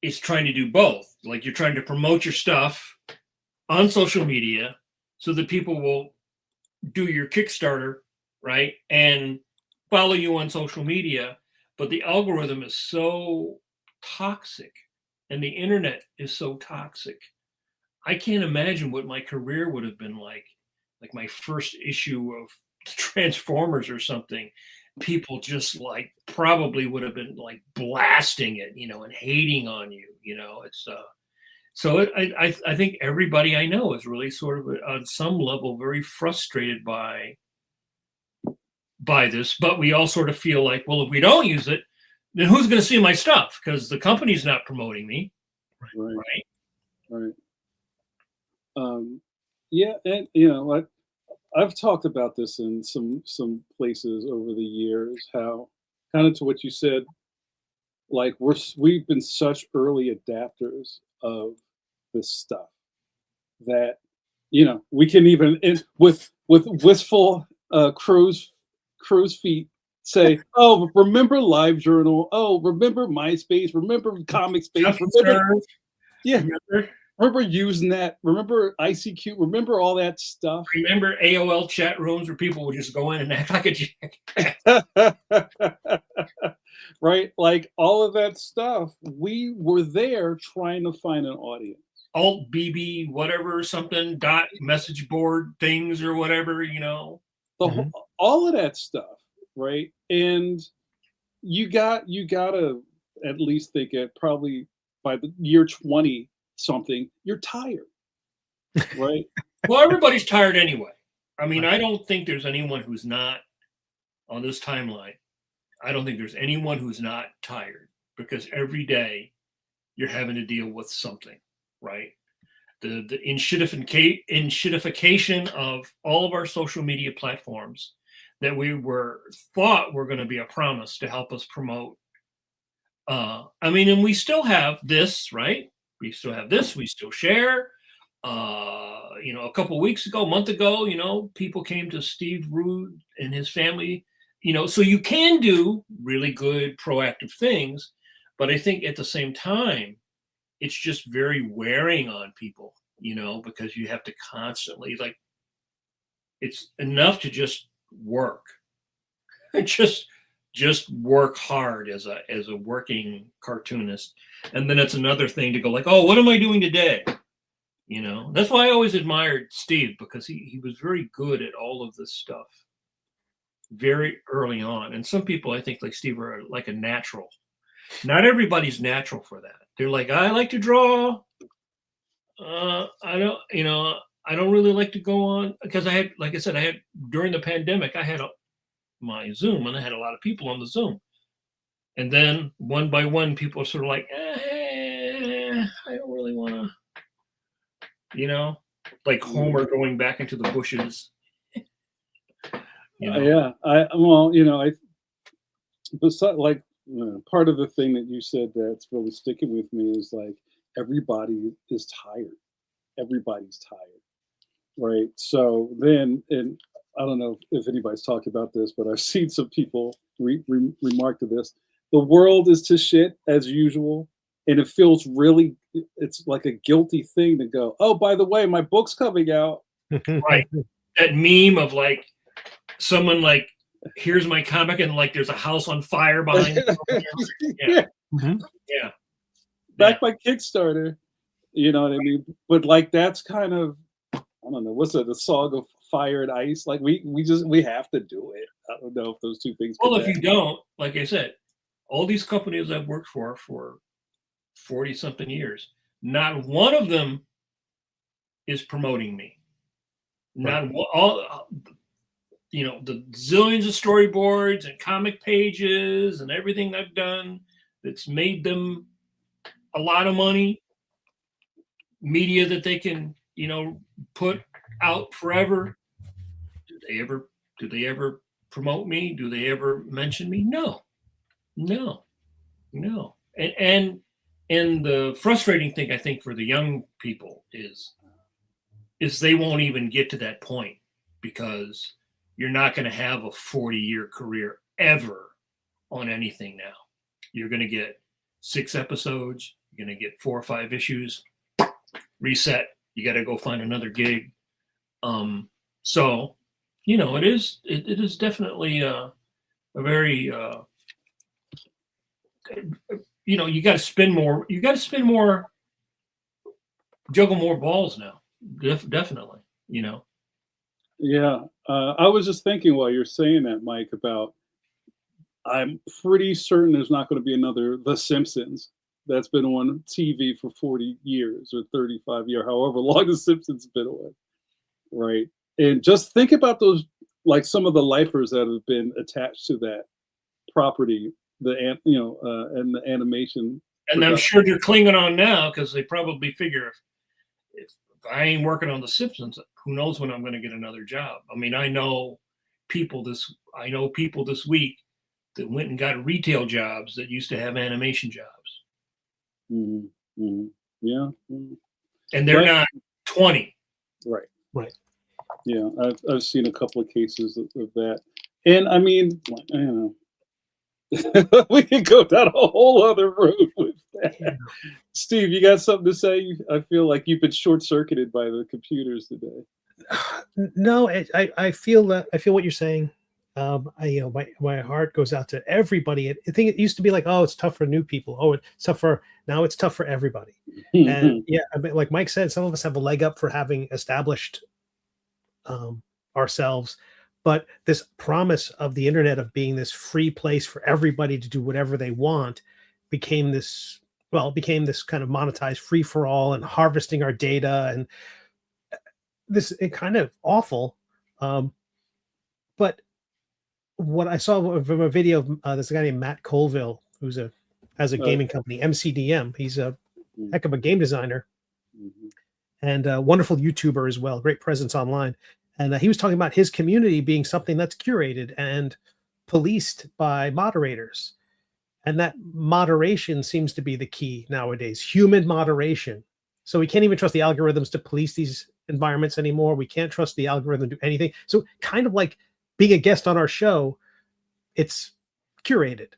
is trying to do both. Like you're trying to promote your stuff on social media so that people will do your Kickstarter, right? And follow you on social media. But the algorithm is so toxic and the internet is so toxic. I can't imagine what my career would have been like my first issue of Transformers or something. People just like probably would have been like blasting it, and hating on you. It's so I think everybody I know is really sort of on some level very frustrated by this, but we all sort of feel like, well, if we don't use it, then who's going to see my stuff? Because the company's not promoting me, right? Yeah, and I've talked about this in some places over the years, how kind of to what you said, like we've been such early adapters of this stuff that we can even with wistful crow's feet say, oh, remember LiveJournal, oh, remember MySpace, remember Comic Space, remember using that, remember ICQ, remember all that stuff. Remember AOL chat rooms where people would just go in and act like a jack. Right, like all of that stuff, we were there trying to find an audience. Alt BB whatever something dot message board things or whatever, all of that stuff, right? And you gotta at least think it probably by the year 20 something, you're tired, right? Well, everybody's tired anyway. I mean, I don't think there's anyone who's not on this timeline. I don't think there's anyone who's not tired, because every day you're having to deal with something, right? The enshittification of all of our social media platforms that we thought were going to be a promise to help us promote. I mean, and we still have this, right? We still have this. We still share. A couple of weeks ago, a month ago, people came to Steve Rude and his family. So you can do really good proactive things, but I think at the same time, it's just very wearing on people, because you have to constantly it's enough to just work, just work hard as a working cartoonist, and then it's another thing to go like, oh, what am I doing today? That's why I always admired Steve, because he was very good at all of this stuff very early on. And some people, I think, like Steve, are like a natural. Not everybody's natural for that. They're like, I like to draw. I don't really like to go on, because I had during the pandemic, I had my Zoom, and I had a lot of people on the Zoom. And then one by one, people are sort of like, I don't really want to, like Homer going back into the bushes. Yeah, besides, like, part of the thing that you said that's really sticking with me is like everybody is tired. Everybody's tired, right? So then, and I don't know if anybody's talked about this, but I've seen some people remark to this: the world is to shit as usual, and it feels really, it's like a guilty thing to go, oh, by the way, my book's coming out. Right. That meme of like someone like, here's my comic, and like there's a house on fire behind it. Yeah. Mm-hmm. Yeah. Back by Kickstarter, you know what I mean? But like that's kind of, I don't know, what's it, the song of fire and ice? Like we have to do it. I don't know if those two things. Well, if you don't, like I said, all these companies I've worked for 40 something years, not one of them is promoting me. Not all, the zillions of storyboards and comic pages and everything I've done that's made them a lot of money, media that they can, put out forever. Do they ever promote me? Do they ever mention me? No. And the frustrating thing, I think, for the young people is they won't even get to that point, because you're not going to have a 40-year career ever on anything now. You're going to get 6 episodes, you You're going to get 4 or 5 issues, reset. You got to go find another gig. So, you know, it is definitely a very, you know, you got to spin more. You got to spin more, juggle more balls now. Definitely, you know. Yeah. I was just thinking while you're saying that, Mike, about I'm pretty certain there's not going to be another The Simpsons that's been on TV for 40 years or 35 years, however long The Simpsons been on, right? And just think about those, like some of the lifers that have been attached to that property, and the animation. And I'm sure they're clinging on now because they probably figure if I ain't working on The Simpsons, who knows when I'm going to get another job. I mean, I know people this week that went and got retail jobs that used to have animation jobs. Mm-hmm. Mm-hmm. Yeah. Mm-hmm. And they're not 20. Right. Right. Yeah. I've seen a couple of cases of that. And I mean, I don't know. We could go down a whole other road with that. Yeah. Steve, you got something to say? I feel like you've been short-circuited by the computers today. No, I feel that. I feel what you're saying. My heart goes out to everybody. I think it used to be like, oh, it's tough for new people. Oh, now it's tough for everybody. And yeah, I mean, like Mike said, some of us have a leg up for having established ourselves. But this promise of the internet of being this free place for everybody to do whatever they want became this kind of monetized free for all and harvesting our data, and it kind of awful. But what I saw from a video of there's a guy named Matt Colville who has a gaming company, MCDM. He's a heck of a game designer and a wonderful YouTuber as well, great presence online. And he was talking about his community being something that's curated and policed by moderators. And that moderation seems to be the key nowadays, human moderation. So we can't even trust the algorithms to police these environments anymore. We can't trust the algorithm to do anything. So kind of like being a guest on our show, it's curated.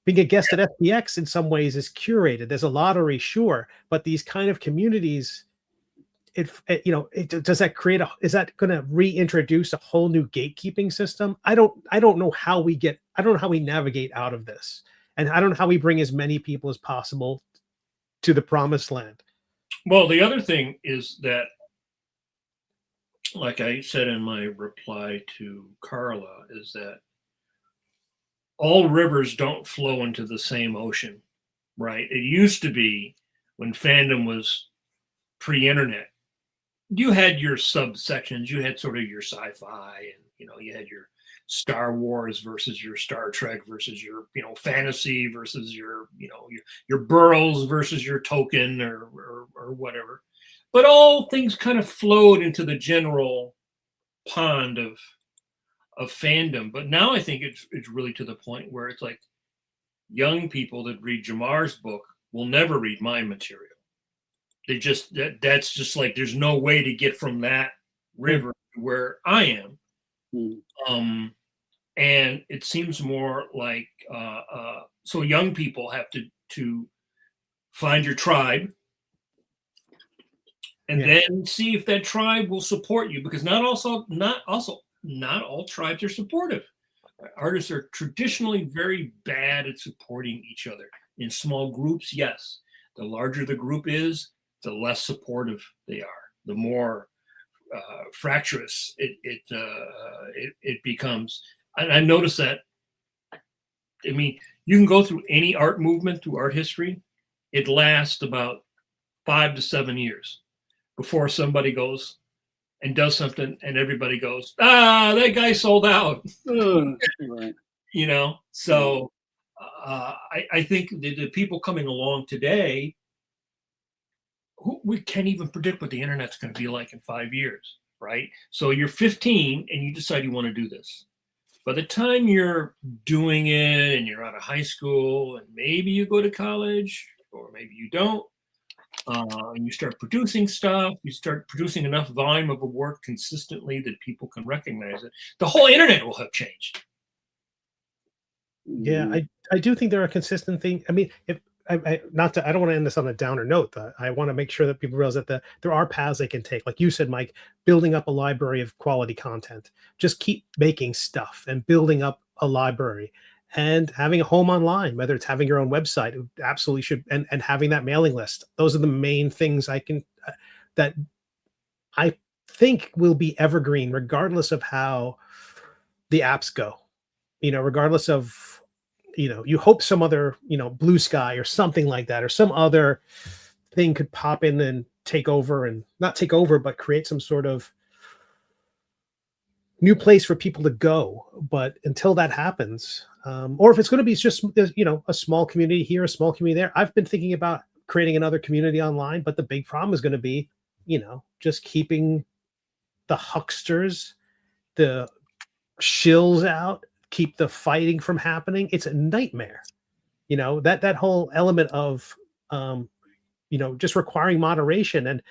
Being a guest at FPX in some ways is curated. There's a lottery, sure, but these kind of communities, does that create is that going to reintroduce a whole new gatekeeping system? I don't know how we navigate out of this, and I don't know how we bring as many people as possible to the promised land. Well, the other thing is that, like I said in my reply to Carla, is that all rivers don't flow into the same ocean, right? It used to be when fandom was pre-internet, you had your subsections, you had sort of your sci-fi, and you had your Star Wars versus your Star Trek versus your fantasy versus your Burroughs versus your Tolkien or whatever. But all things kind of flowed into the general pond of fandom. But now I think it's really to the point where it's like young people that read Jamar's book will never read my material. They just that's just like there's no way to get from that river to where I am. And it seems more like so young people have to find your tribe and then see if that tribe will support you, because not all tribes are supportive. Artists are traditionally very bad at supporting each other. In small groups, yes. The larger the group is, the less supportive they are. The more fractious it becomes. And I noticed that. I mean, you can go through any art movement, through art history. It lasts about 5 to 7 years before somebody goes and does something and everybody goes, that guy sold out. Right. So I think the people coming along today, we can't even predict what the internet's going to be like in 5 years, right? So you're 15 and you decide you want to do this. By the time you're doing it and you're out of high school and maybe you go to college or maybe you don't, and you start producing stuff, you start producing enough volume of a work consistently that people can recognize it, the whole internet will have changed. Yeah, I do think there are consistent things. I mean, if I don't want to end this on a downer note. I want to make sure that people realize that there are paths they can take. Like you said, Mike, building up a library of quality content. Just keep making stuff and building up a library and having a home online, whether it's having your own website, it absolutely should, and having that mailing list. Those are the main things that I think will be evergreen, regardless of how the apps go. Regardless of, you hope some other, Blue Sky or something like that, or some other thing could pop in and take over, and not take over, but create some sort of new place for people to go. But until that happens, or if it's going to be just, a small community here, a small community there, I've been thinking about creating another community online. But the big problem is going to be, just keeping the hucksters, the shills out, keep the fighting from happening. It's a nightmare. That whole element of, just requiring moderation and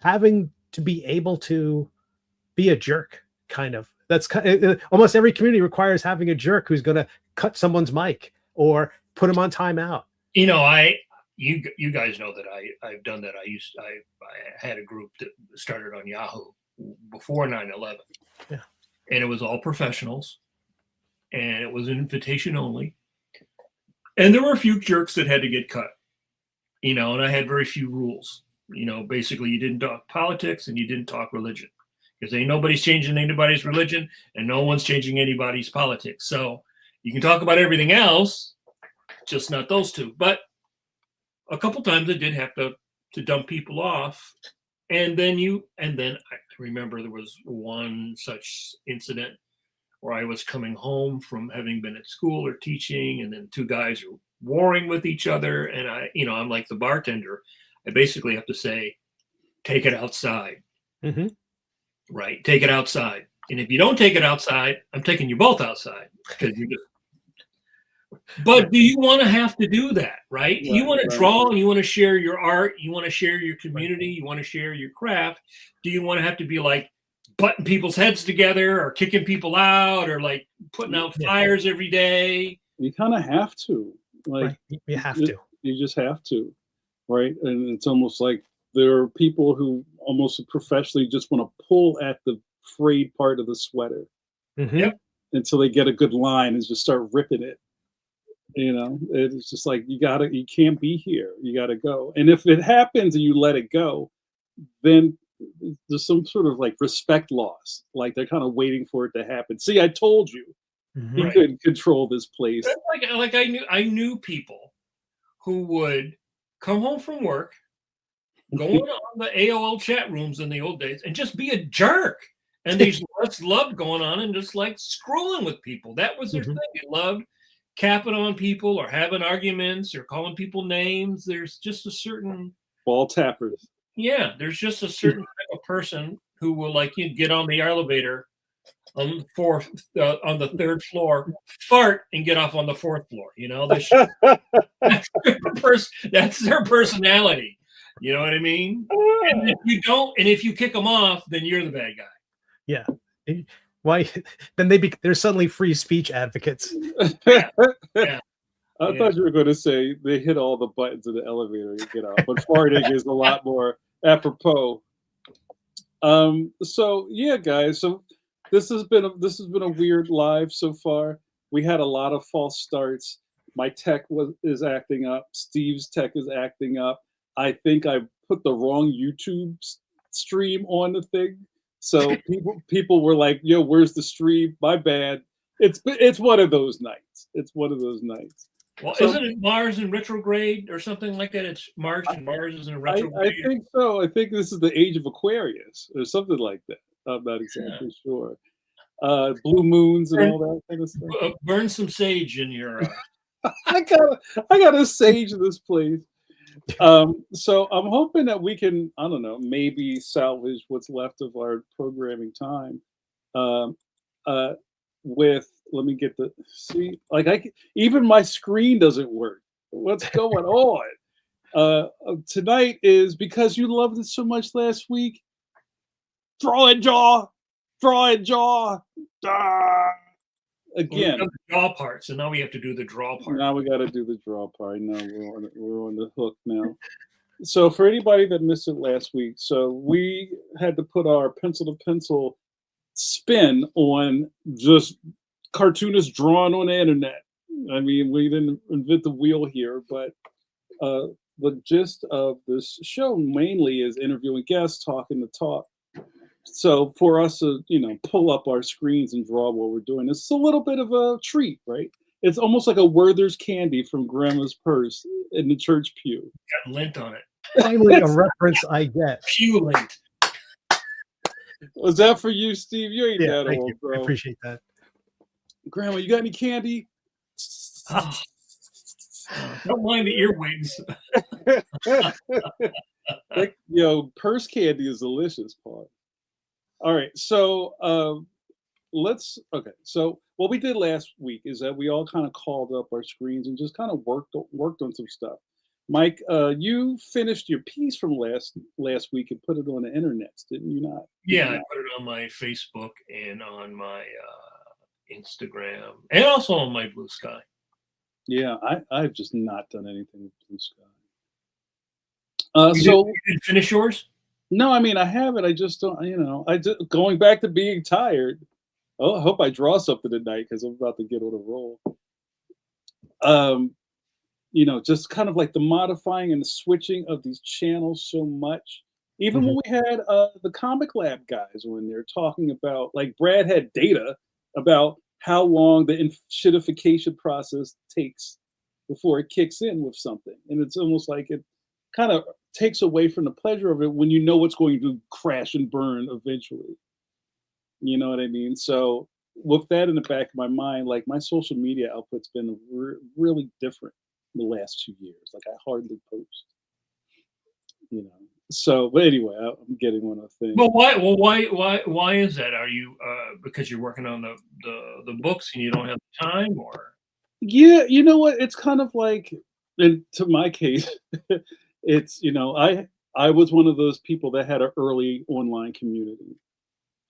having to be able to be a jerk, kind of. That's almost every community requires having a jerk who's going to cut someone's mic or put them on timeout. You guys know that I've done that. I had a group that started on Yahoo before 9/11. Yeah. And it was all professionals, and it was an invitation only. And there were a few jerks that had to get cut, and I had very few rules. Basically, you didn't talk politics and you didn't talk religion, because ain't nobody's changing anybody's religion and no one's changing anybody's politics. So you can talk about everything else, just not those two. But a couple times I did have to dump people off. And then I remember there was one such incident where I was coming home from having been at school or teaching, and then two guys are warring with each other. And I'm like the bartender. I basically have to say, take it outside. Mm-hmm. Right? Take it outside. And if you don't take it outside, I'm taking you both outside. But do you want to have to do that, right? Right, You want to right. draw, and you want to share your art, you want to share your community, you want to share your craft. Do you want to have to be like butting people's heads together or kicking people out or like putting out fires every day? You kind of have to. Like, right. You have to. You just have to, right? And it's almost like there are people who almost professionally just want to pull at the frayed part of the sweater, Mm-hmm. Yep. until they get a good line and just start ripping it. It's just like, you can't be here. You gotta go. And if it happens and you let it go, then there's some sort of like respect loss. Like they're kind of waiting for it to happen. See, I told you, he Right. couldn't control this place. Like I knew people who would come home from work, go on the AOL chat rooms in the old days, and just be a jerk. And they just loved going on and just like scrolling with people. That was their Mhm. thing. They loved capping on people or having arguments or calling people names. There's just a certain Ball tappers. there's just a certain type of person who will like get on the elevator on the third floor, fart, and get off on the fourth floor. That's their personality. You know what I mean? And if you don't, and if you kick them off, then you're the bad guy. Yeah. Why? Then they're suddenly free speech advocates. I Yeah. thought you were going to say they hit all the buttons in the elevator and get off, but farting is a lot more apropos. So yeah, guys. So this has been a weird live so far. We had a lot of false starts. My tech is acting up. Steve's tech is acting up. I think I put the wrong YouTube stream on the thing. So people were like, "Yo, where's the stream? My bad." It's one of those nights. It's one of those nights. Well, So- isn't it Mars in retrograde or something like that? It's March and Mars is in I retrograde. think so. I think this is the age of Aquarius or something like that. I'm not exactly sure. Blue moons and all that kind of stuff. Burn some sage in your. I gotta sage this place. So I'm hoping that we can, I don't know, maybe salvage what's left of our programming time. Let me get even my screen doesn't work. What's going on? Tonight is because you loved it so much last week. Draw and jaw. Ah! again, the draw part. So now we have to do the draw part. now we got to do the draw part. No, we're on the hook now. So for anybody that missed it last week, so we had to put our pencil to pencil spin on just cartoonists drawn on the internet. I mean, we didn't invent the wheel here, but the gist of this show mainly is interviewing guests, talking the talk. So for us to, pull up our screens and draw what we're doing, it's a little bit of a treat, right? It's almost like a Werther's candy from Grandma's purse in the church pew. Got lint on it. Finally, a reference I get. Pew lint. Was that for you, Steve? You ain't Yeah, that thank old, you. bro. I appreciate that. Grandma, you got any candy? Oh. Don't mind the earwigs. Like, purse candy is delicious, Paul. All right, so so what we did last week is that we all kind of called up our screens and just kind of worked on some stuff. Mike, you finished your piece from last week and put it on the internet, didn't you not? Yeah, I put it on my Facebook and on my Instagram and also on my Blue Sky. Yeah, I've just not done anything with Blue Sky. You didn't finish yours? No, I mean I have it. I just don't. Going back to being tired. Oh, I hope I draw something tonight because I'm about to get on a roll. Just kind of like the modifying and the switching of these channels so much. Even when we had the Comic Lab guys when they're talking about, like Brad had data about how long the shittification process takes before it kicks in with something. And it's almost like it kind of takes away from the pleasure of it when you know what's going to crash and burn eventually. You know what I mean? So with that in the back of my mind, like my social media output's been really different the last 2 years. Like I hardly post, So, but anyway, I'm getting one of the things. Well, why is that? Are you because you're working on the books and you don't have time, or? Yeah, you know what? It's kind of like, and to my case, it's I was one of those people that had an early online community.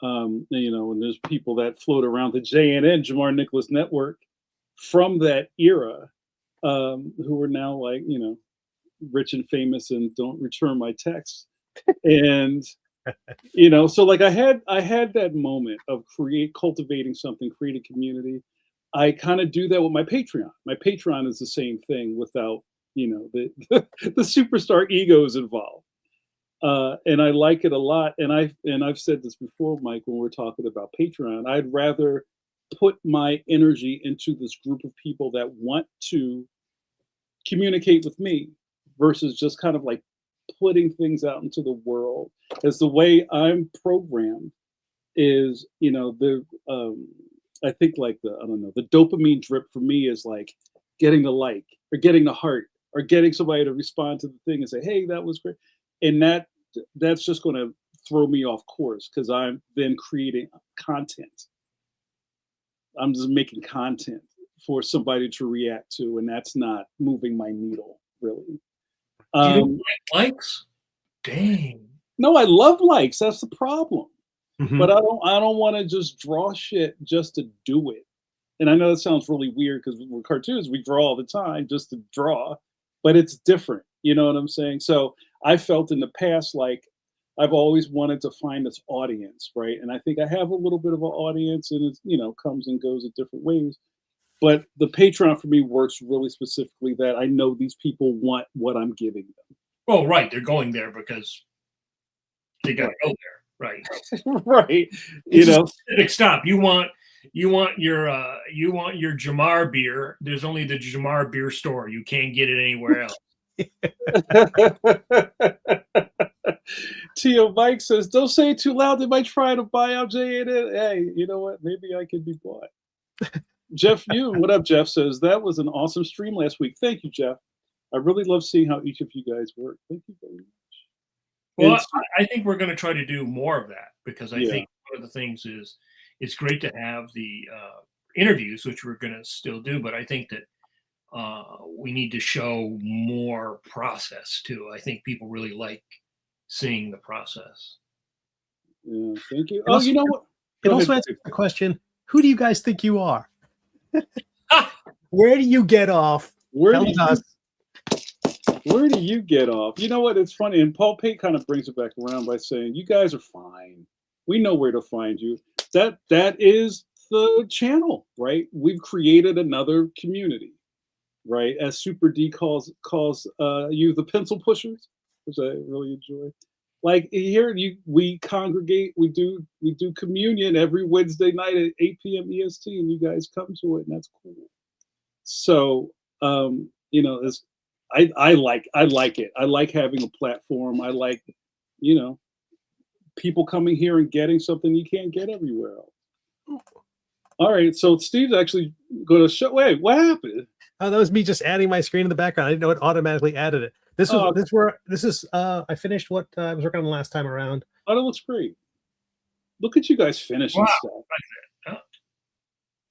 And there's people that float around the JNN, JAMAR Nicholas Network, from that era, who are now like, rich and famous and don't return my texts. And, so like I had that moment of cultivating something, creating community. I kind of do that with my Patreon. My Patreon is the same thing without, the superstar egos involved. And I like it a lot. And I've said this before, Mike, when we're talking about Patreon, I'd rather put my energy into this group of people that want to communicate with me versus just kind of like putting things out into the world. As the way I'm programmed is, I think like the dopamine drip for me is like getting the like or getting the heart or getting somebody to respond to the thing and say, hey, that was great. And that's just going to throw me off course because I'm then creating content. I'm just making content for somebody to react to, and that's not moving my needle really. You don't like likes? Dang. No, I love likes. That's the problem. Mm-hmm. But I don't want to just draw shit just to do it. And I know that sounds really weird because we're cartoons, we draw all the time just to draw, but it's different. You know what I'm saying? So I felt in the past like I've always wanted to find this audience, right? And I think I have a little bit of an audience, and it comes and goes in different ways. But the Patreon for me works really specifically that I know these people want what I'm giving them. Well, right, they're going there because they got to go there, right? Right. It's a specific stop. You want your Jamar beer. There's only the Jamar beer store. You can't get it anywhere else. Tio Mike says, don't say it too loud. They might try to buy out JNN. Hey, you know what? Maybe I can be bought. Jeff Yoon, what up, Jeff, says, that was an awesome stream last week. Thank you, Jeff. I really love seeing how each of you guys work. Thank you very much. Well, I think we're going to try to do more of that because I think one of the things is it's great to have the interviews, which we're going to still do, but I think that we need to show more process too. I think people really like seeing the process. Yeah, thank you. You know what? It also answers the question, who do you guys think you are? Where do you get off? Where Tell do us. Where do you get off? You know what? It's funny. And Paul Pate kind of brings it back around by saying, you guys are fine. We know where to find you. That is the channel, right? We've created another community, right? As Super D calls you the pencil pushers, which I really enjoy. Like here, we congregate, we do communion every Wednesday night at 8 p.m. EST, and you guys come to it, and that's cool. So you know, it's I like it. I like having a platform. I like, you know, people coming here and getting something you can't get everywhere else. All right, so Steve's actually going to show. Wait, what happened? Oh, that was me just adding my screen in the background. I didn't know it automatically added it. This is I finished what I was working on the last time around. Oh, that looks great. Look at you guys finishing stuff. Oh.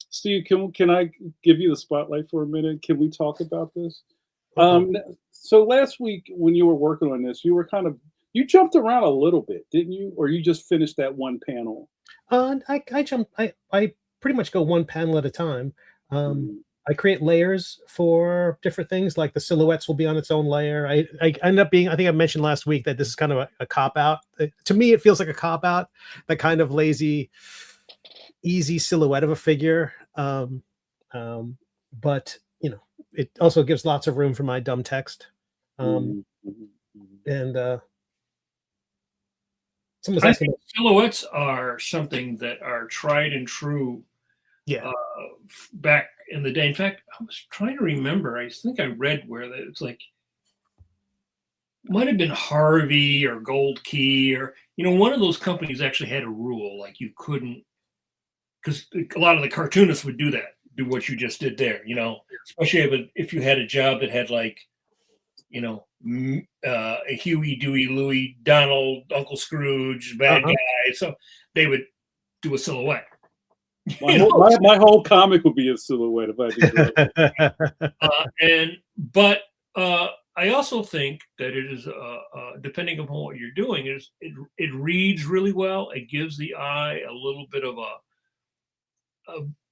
Steve, can I give you the spotlight for a minute? Can we talk about this? So last week when you were working on this, you jumped around a little bit, didn't you? Or you just finished that one panel? I jumped. I pretty much go one panel at a time. I create layers for different things, like the silhouettes will be on its own layer. I end up being, I think I mentioned last week that this is kind of a cop-out. To me, it feels like a cop-out, that kind of lazy, easy silhouette of a figure. But, you know, it also gives lots of room for my dumb text. And someone's I asking think silhouettes are something that are tried and true. Yeah. Back in the day. In fact, I was trying to remember. I think I read where that it's like might have been Harvey or Gold Key, or one of those companies actually had a rule, like you couldn't, because a lot of the cartoonists would do what you just did there. Especially if you had a job that had like a Huey, Dewey, Louie, Donald, Uncle Scrooge, bad guy. So they would do a silhouette. My whole comic would be a silhouette if I did. But I also think that it is depending upon what you're doing, it reads really well. It gives the eye a little bit of a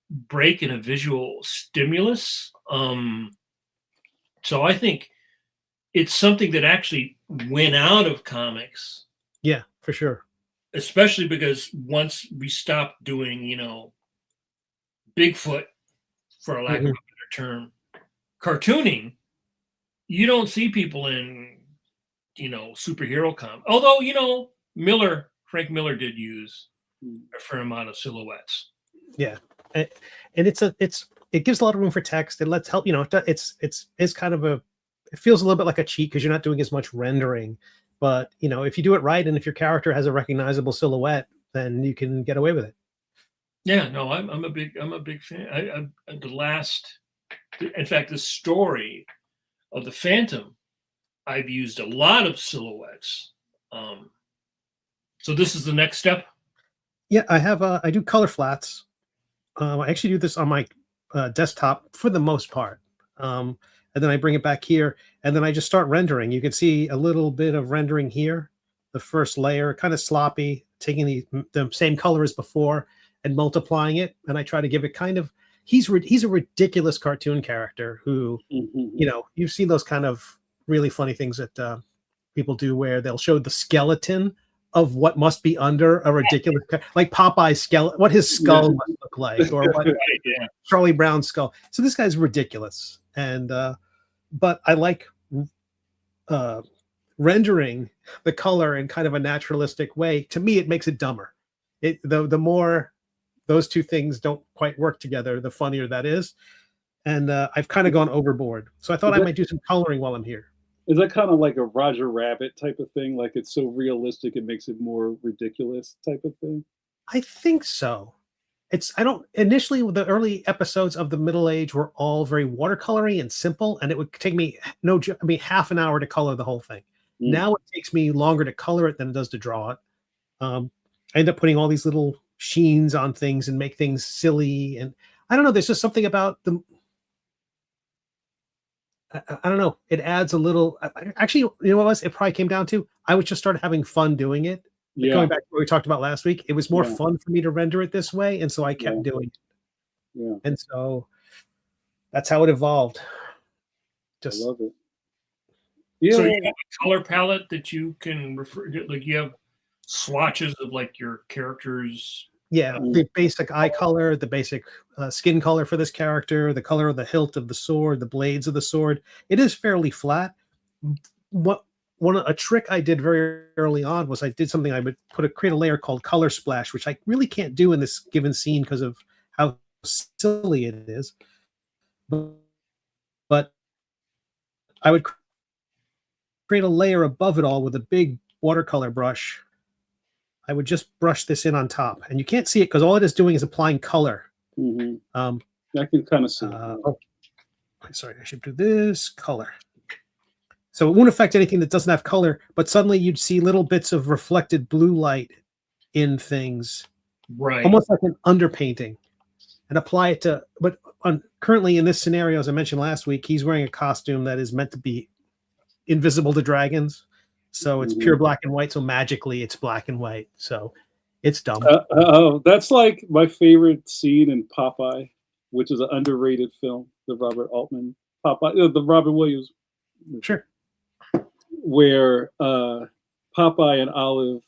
break in a visual stimulus. So I think it's something that actually went out of comics. Yeah, for sure. Especially because once we stopped doing, Bigfoot, for a lack of a better term, cartooning, you don't see people in, superhero comics. Although, Frank Miller did use a fair amount of silhouettes. Yeah, and it gives a lot of room for text. It lets help. It's kind of it feels a little bit like a cheat because you're not doing as much rendering. But if you do it right, and if your character has a recognizable silhouette, then you can get away with it. Yeah, no, I'm a big fan. In fact, the story of the Phantom, I've used a lot of silhouettes. So this is the next step. Yeah, I do color flats. I actually do this on my desktop for the most part. And then I bring it back here, and then I just start rendering. You can see a little bit of rendering here. The first layer, kind of sloppy, taking the same color as before and multiplying it. And I try to give it kind of, he's a ridiculous cartoon character who, you've seen those kind of really funny things that people do where they'll show the skeleton of what must be under a ridiculous, like Popeye's skeleton, what his skull must look like, or what Charlie Brown's skull. So this guy's ridiculous. And, but I like rendering the color in kind of a naturalistic way. To me, it makes it dumber. The more those two things don't quite work together, the funnier that is. And I've kind of gone overboard. So I thought I might do some coloring while I'm here. Is that kind of like a Roger Rabbit type of thing? Like it's so realistic, it makes it more ridiculous type of thing? I think so. Initially the early episodes of the Middle Age were all very watercolory and simple, and it would take me half an hour to color the whole thing. Now it takes me longer to color it than it does to draw it. I end up putting all these little sheens on things and make things silly, and I don't know, there's just something about them. I don't know, it adds a little, actually, what it probably came down to, I was just started having fun doing it. Going back to what we talked about last week, it was more fun for me to render it this way, and so I kept doing it. And so that's how it evolved. I Just love it. Yeah. So you have a color palette that you can refer to, like you have swatches of like your characters. yeah, the basic eye color, the basic skin color for this character, the color of the hilt of the sword, the blades of the sword. It is fairly flat. A trick I did very early on was I did something. I would create a layer called color splash, which I really can't do in this given scene because of how silly it is. But I would create a layer above it all with a big watercolor brush. I would just brush this in on top, and you can't see it because all it is doing is applying color. I can kind of see. Sorry, I should do this color. So it won't affect anything that doesn't have color, but suddenly you'd see little bits of reflected blue light in things, Right. almost like an underpainting, and apply it to. But currently in this scenario, as I mentioned last week, he's wearing a costume that is meant to be invisible to dragons. So it's pure black and white. So magically it's black and white. So it's dumb. That's like my favorite scene in Popeye, which is an underrated film, the Robert Altman Popeye, the Robert Williams. Sure. Where Popeye and Olive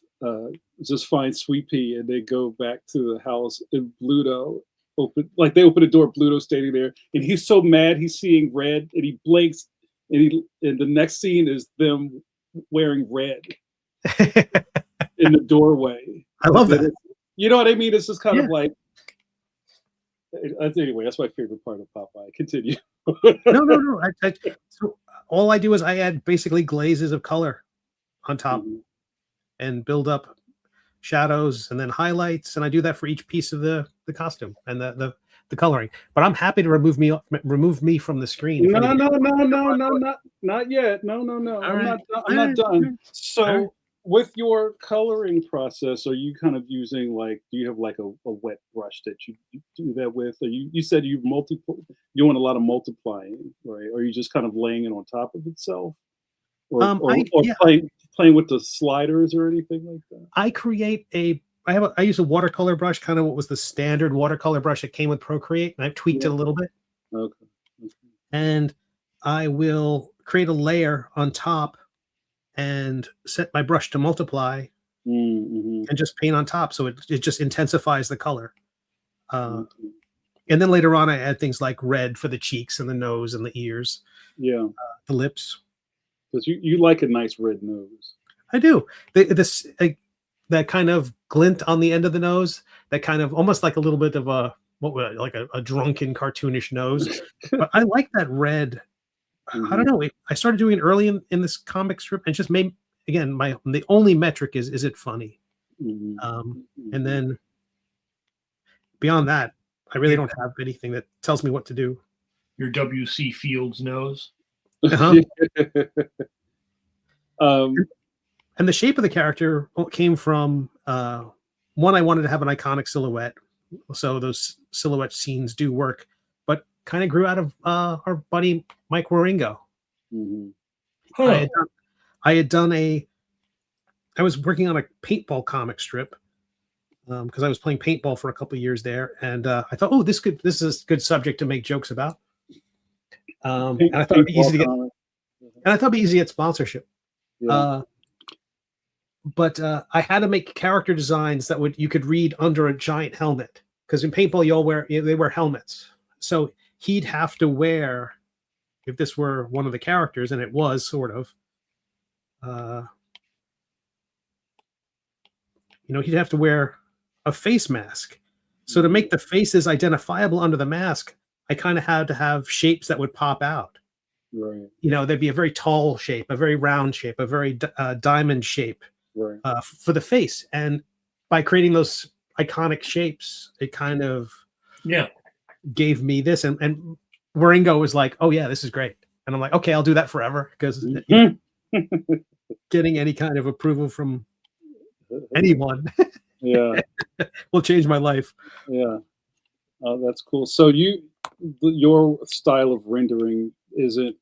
just find Sweet Pea and they go back to the house and Bluto they open the door, Bluto's standing there and he's so mad he's seeing red and he blinks and the next scene is them wearing red in the doorway. I love that. You know what I mean? It's just kind of like, anyway, that's my favorite part of Popeye. Continue. No. So all I do is I add basically glazes of color on top and build up shadows and then highlights. And I do that for each piece of the costume and the coloring. But I'm happy to remove me from the screen. No, not yet. No. I'm not done. So with your coloring process, are you kind of using do you have like a wet brush that you do that with? Or you said you want a lot of multiplying, right? Or are you just kind of laying it on top of itself? Or playing with the sliders or anything like that? I use a watercolor brush, kind of what was the standard watercolor brush that came with Procreate, and I've tweaked it a little bit. Okay. And I will create a layer on top and set my brush to multiply and just paint on top. So it just intensifies the color. And then later on, I add things like red for the cheeks and the nose and the ears. Yeah. The lips. Because you like a nice red nose. I do. That kind of glint on the end of the nose, that kind of almost like a little bit of a drunken cartoonish nose. But I like that red. I don't know. I started doing it early in this comic strip and just made, again, the only metric is it funny? And then beyond that, I really don't have anything that tells me what to do. Your W.C. Fields nose. And the shape of the character came from one, I wanted to have an iconic silhouette. So those silhouette scenes do work, but kind of grew out of our buddy Mike Waringo. I was working on a paintball comic strip because I was playing paintball for a couple of years there, and I thought, this is a good subject to make jokes about. And I thought it'd be easy to get sponsorship. Yeah. But I had to make character designs that you could read under a giant helmet, because in paintball they wear helmets. So he'd have to wear, if this were one of the characters, and it was sort of, he'd have to wear a face mask. So to make the faces identifiable under the mask, I kind of had to have shapes that would pop out. Right. There'd be a very tall shape, a very round shape, a very diamond shape. Right. For the face, and by creating those iconic shapes, it kind of gave me this. And Waringo was like, "Oh yeah, this is great," and I'm like, "Okay, I'll do that forever," because getting any kind of approval from anyone, will change my life. Yeah, that's cool. So your style of rendering isn't.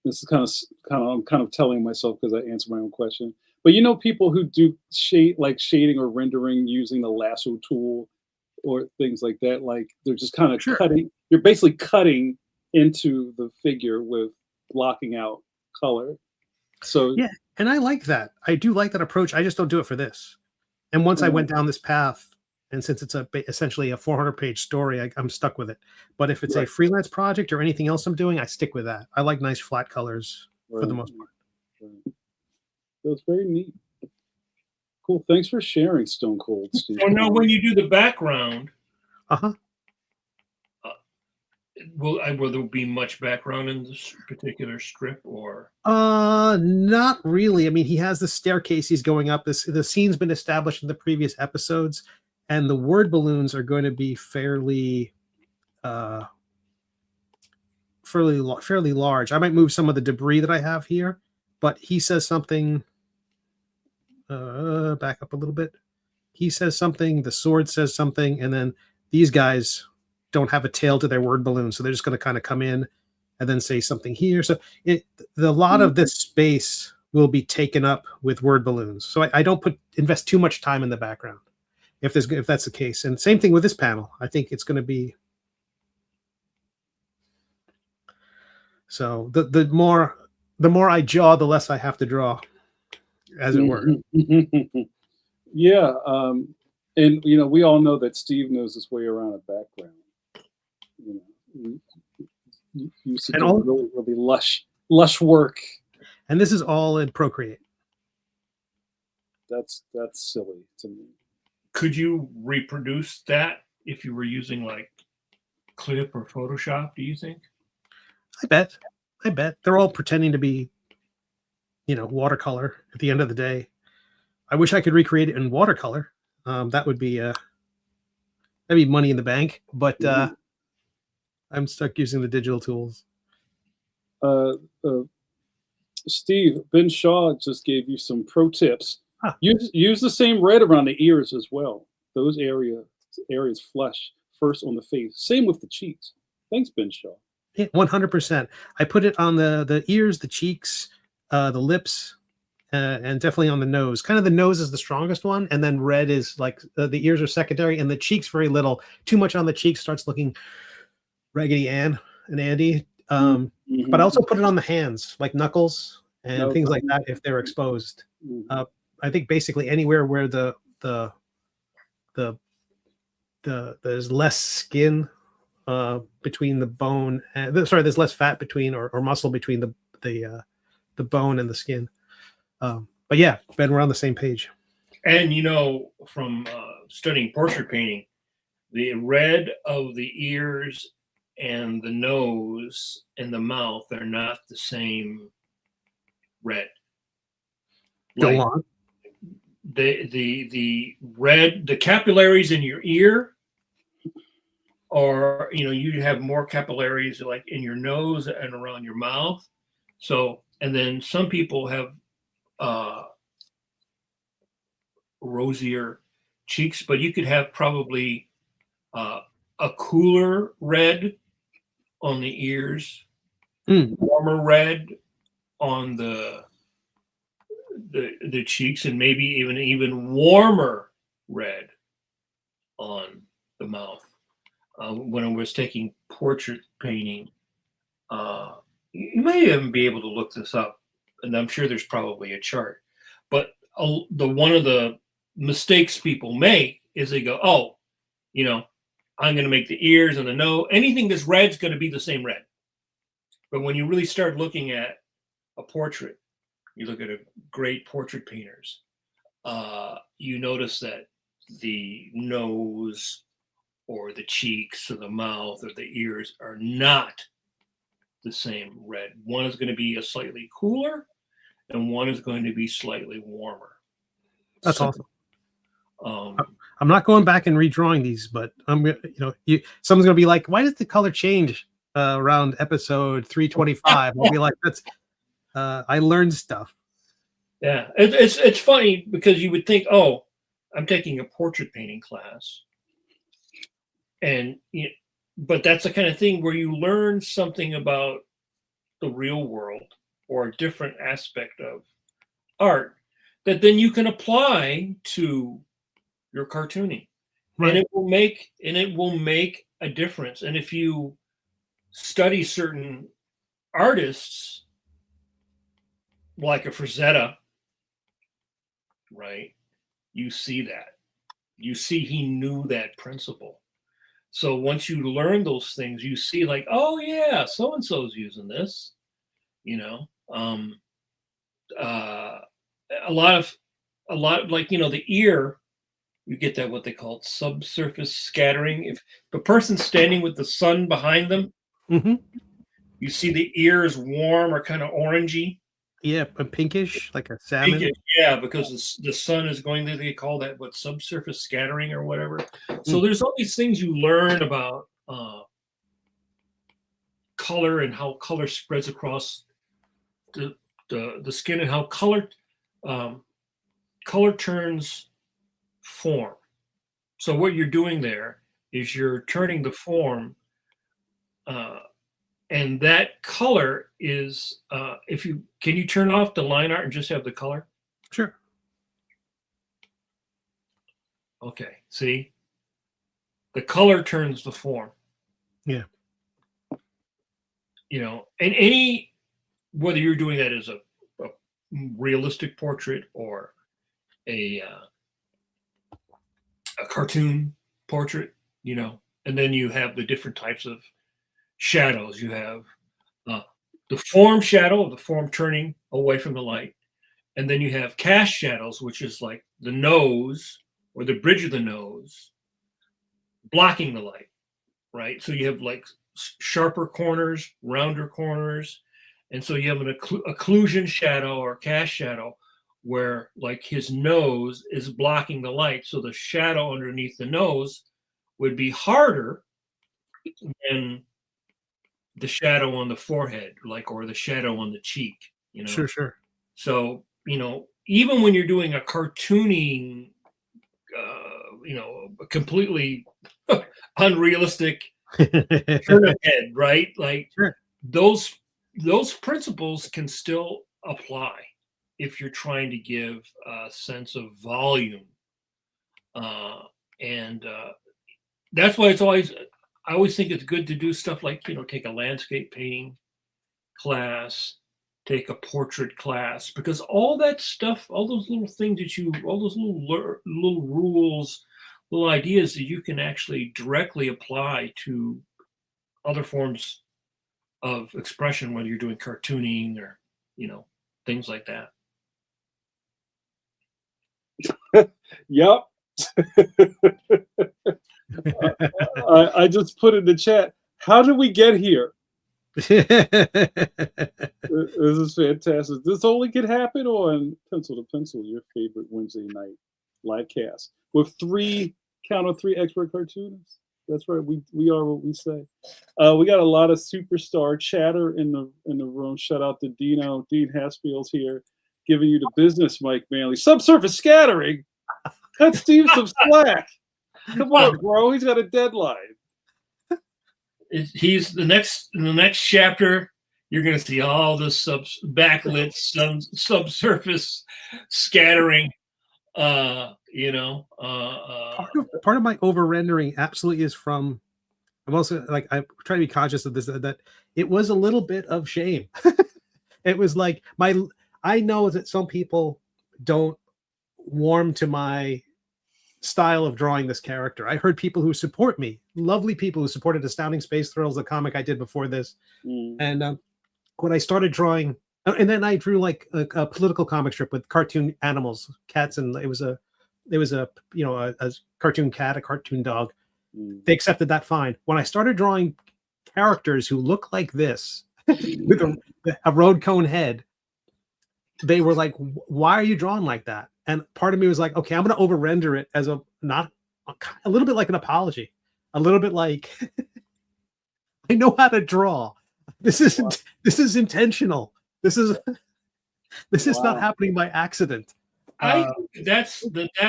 This is I'm kind of telling myself because I answer my own question. But people who do shading or rendering using the lasso tool, or things like that. Like they're just kind of Sure. cutting. You're basically cutting into the figure with blocking out color. So Yeah, and I like that. I do like that approach. I just don't do it for this. And once I went down this path, and since it's essentially a 400-page story, I'm stuck with it. But if it's a Right. freelance project or anything else I'm doing, I stick with that. I like nice flat colors for the most part. Right. That's very neat. Cool. Thanks for sharing, Stone Cold Steve. So now, when you do the background, Uh-huh. will there be much background in this particular strip, or? Not really. I mean, he has the staircase he's going up. The scene's been established in the previous episodes, and the word balloons are going to be fairly large. I might move some of the debris that I have here, but he says something. Back up a little bit. He says something. The sword says something, and then these guys don't have a tail to their word balloon, so they're just going to kind of come in and then say something here. So a lot of this space will be taken up with word balloons. So I don't invest too much time in the background if that's the case. And same thing with this panel. I think it's going to be. So the more I jaw, the less I have to draw, as it were. Yeah, and we all know that Steve knows his way around a background. You used to do really, really lush work. And this is all in Procreate. That's silly to me. Could you reproduce that if you were using like Clip or Photoshop, do you think? I bet they're all pretending to be, watercolor at the end of the day. I wish I could recreate it in watercolor. That would be that'd be money in the bank, but I'm stuck using the digital tools. Steve, Ben Shaw just gave you some pro tips. Huh. Use the same red around the ears as well. Those areas flush first on the face. Same with the cheeks. Thanks, Ben Shaw. Yeah, 100%. I put it on the ears, the cheeks, the lips, and definitely on the nose. Kind of the nose is the strongest one, and then red is like the ears are secondary, and the cheeks very little. Too much on the cheeks starts looking Raggedy Ann and Andy. But I also put it on the hands, like knuckles and things like that, if they're exposed. I think basically anywhere where there's less skin between the bone. There's less fat between or muscle between the bone and the skin. But yeah, Ben, we're on the same page. And from studying portrait painting, the red of the ears and the nose and the mouth are not the same red. Go on. The red, the capillaries in your ear are, you have more capillaries like in your nose and around your mouth. So, and then some people have rosier cheeks, but you could have probably a cooler red on the ears, warmer red on the cheeks, and maybe even warmer red on the mouth. When I was taking portrait painting, you may even be able to look this up, and I'm sure there's probably a chart. But one of the mistakes people make is they go, "Oh, I'm going to make the ears and the nose. Anything that's red is going to be the same red." But when you really start looking at a portrait, you look at a great portrait painters, you notice that the nose or the cheeks or the mouth or the ears are not the same red. One is going to be a slightly cooler and one is going to be slightly warmer. That's awesome. I'm not going back and redrawing these, but someone's going to be like, "Why did the color change around episode 325?" I'll be like, "That's I learned stuff." Yeah, it's funny because you would think, "Oh, I'm taking a portrait painting class," but that's the kind of thing where you learn something about the real world or a different aspect of art that then you can apply to your cartooning. Right. and it will make a difference. And if you study certain artists like a Frazetta, right, you see that. You see he knew that principle. So once you learn those things, you see like, oh yeah, so and so's using this, you know. Uh, a lot of like, you know, the ear, you get that what they call subsurface scattering. If the person's standing with the sun behind them, Mm-hmm. you see the ear is warm or kind of orangey. Yeah, a pinkish, like a salmon. Yeah, because the sun is going to, they call that what, subsurface scattering or whatever. So there's all these things you learn about color and how color spreads across the skin, and how color turns form. So what you're doing there is you're turning the form, and that color is if you can you turn off the line art and just have the color? Sure. Okay, see? The color turns the form. Yeah. You know, and any, whether you're doing that as a realistic portrait or a cartoon portrait, you know, and then you have the different types of shadows. You have the form shadow, the form turning away from the light, and then you have cast shadows, which is like the nose or the bridge of the nose blocking the light, right? So you have like sharper corners, rounder corners, and so you have an occlusion shadow or cast shadow where like his nose is blocking the light, so the shadow underneath the nose would be harder than the shadow on the forehead, like, or the shadow on the cheek, you know. Sure. So, you know, even when you're doing a cartooning, you know, a completely unrealistic turn of head, right? Like Sure. those principles can still apply if you're trying to give a sense of volume, and that's why I always think it's good to do stuff like, you know, take a landscape painting class, take a portrait class, because all that stuff, all those little things all those little rules, little ideas that you can actually directly apply to other forms of expression, whether you're doing cartooning or, you know, things like that. Yep. I just put in the chat, how did we get here? This is fantastic. This only could happen on Pencil to Pencil, your favorite Wednesday night live cast with count of three expert cartoonists. That's right. We are what we say. We got a lot of superstar chatter in the room. Shout out to Dino. Dean Haspel's here, giving you the business, Mike Manley. Subsurface scattering. Cut Steve some slack. Come on, bro. He's got a deadline. He's in the next chapter. You're going to see all the backlit subsurface scattering. You know, part of my over rendering absolutely is from. I'm also like I try to be conscious of this, that it was a little bit of shame. It was like I know that some people don't warm to my style of drawing this character. I heard people who support me, lovely people who supported Astounding Space Thrills, the comic I did before this. And when I started drawing, and then I drew like a political comic strip with cartoon animals, cats, and it was a you know a cartoon cat, a cartoon dog. They accepted that fine. When I started drawing characters who look like this with a road cone head, they were like, "Why are you drawing like that?" And part of me was like, "Okay, I'm going to over render it as a little bit like an apology, a little bit like I know how to draw. This is intentional. This is not happening by accident." that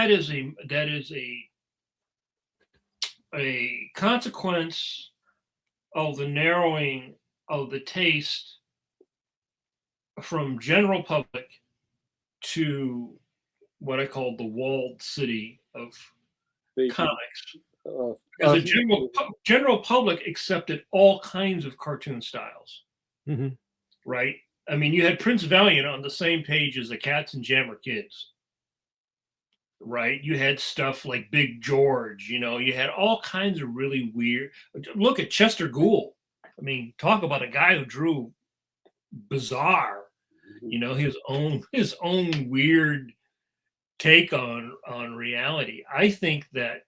is a consequence of the narrowing of the taste from general public to what I call the walled city of comics. Because the general public accepted all kinds of cartoon styles, right? I mean, you had Prince Valiant on the same page as the Cats and Jammer Kids, right? You had stuff like Big George, you know, you had all kinds of really weird. Look at Chester Gould. I mean, talk about a guy who drew bizarre, you know, his own weird take on reality. I think that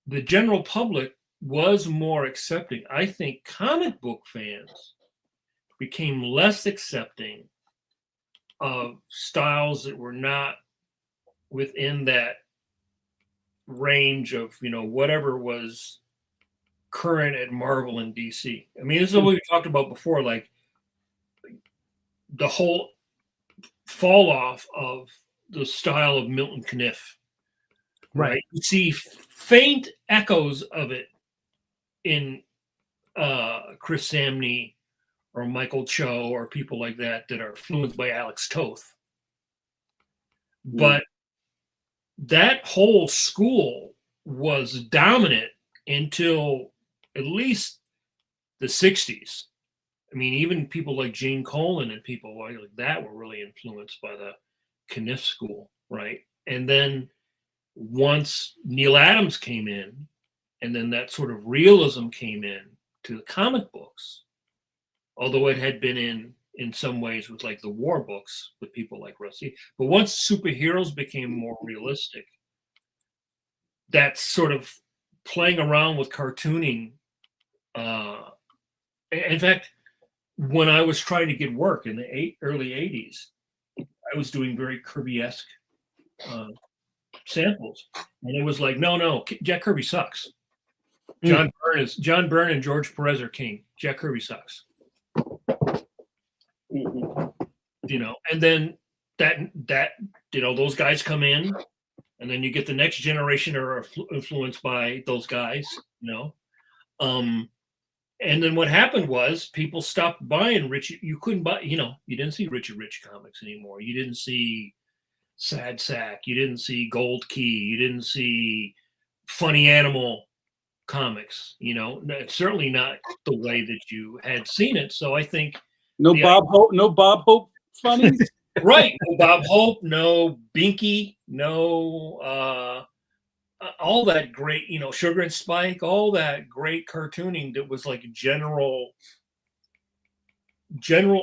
the general public was more accepting. I think comic book fans became less accepting of styles that were not within that range of, you know, whatever was current at Marvel and DC. I mean, this is what we talked about before, like the whole fall off of the style of Milton Caniff. Right. You see faint echoes of it in Chris Samney or Michael Cho or people like that are influenced by Alex Toth. But that whole school was dominant until at least the 60s. I mean, even people like Gene Colan and people like that were really influenced by the Caniff school, right? And then once Neil Adams came in, and then that sort of realism came in to the comic books, although it had been in some ways with like the war books with people like Rusty. But once superheroes became more realistic, that sort of playing around with cartooning. In fact, when I was trying to get work in the early 80s, I was doing very Kirby-esque samples, and it was like, no, Jack Kirby sucks. John Byrne and George Perez are king. Jack Kirby sucks. You know, and then that you know, those guys come in, and then you get the next generation are influenced by those guys, you know. And then what happened was people stopped buying Richie. You couldn't buy, you know, you didn't see Richie Rich comics anymore. You didn't see Sad Sack. You didn't see Gold Key. You didn't see Funny Animal comics, you know, certainly not the way that you had seen it. So I think no Bob Hope funnies. Right. No Bob Hope, no Binky, no all that great, you know, Sugar and Spike, all that great cartooning that was like general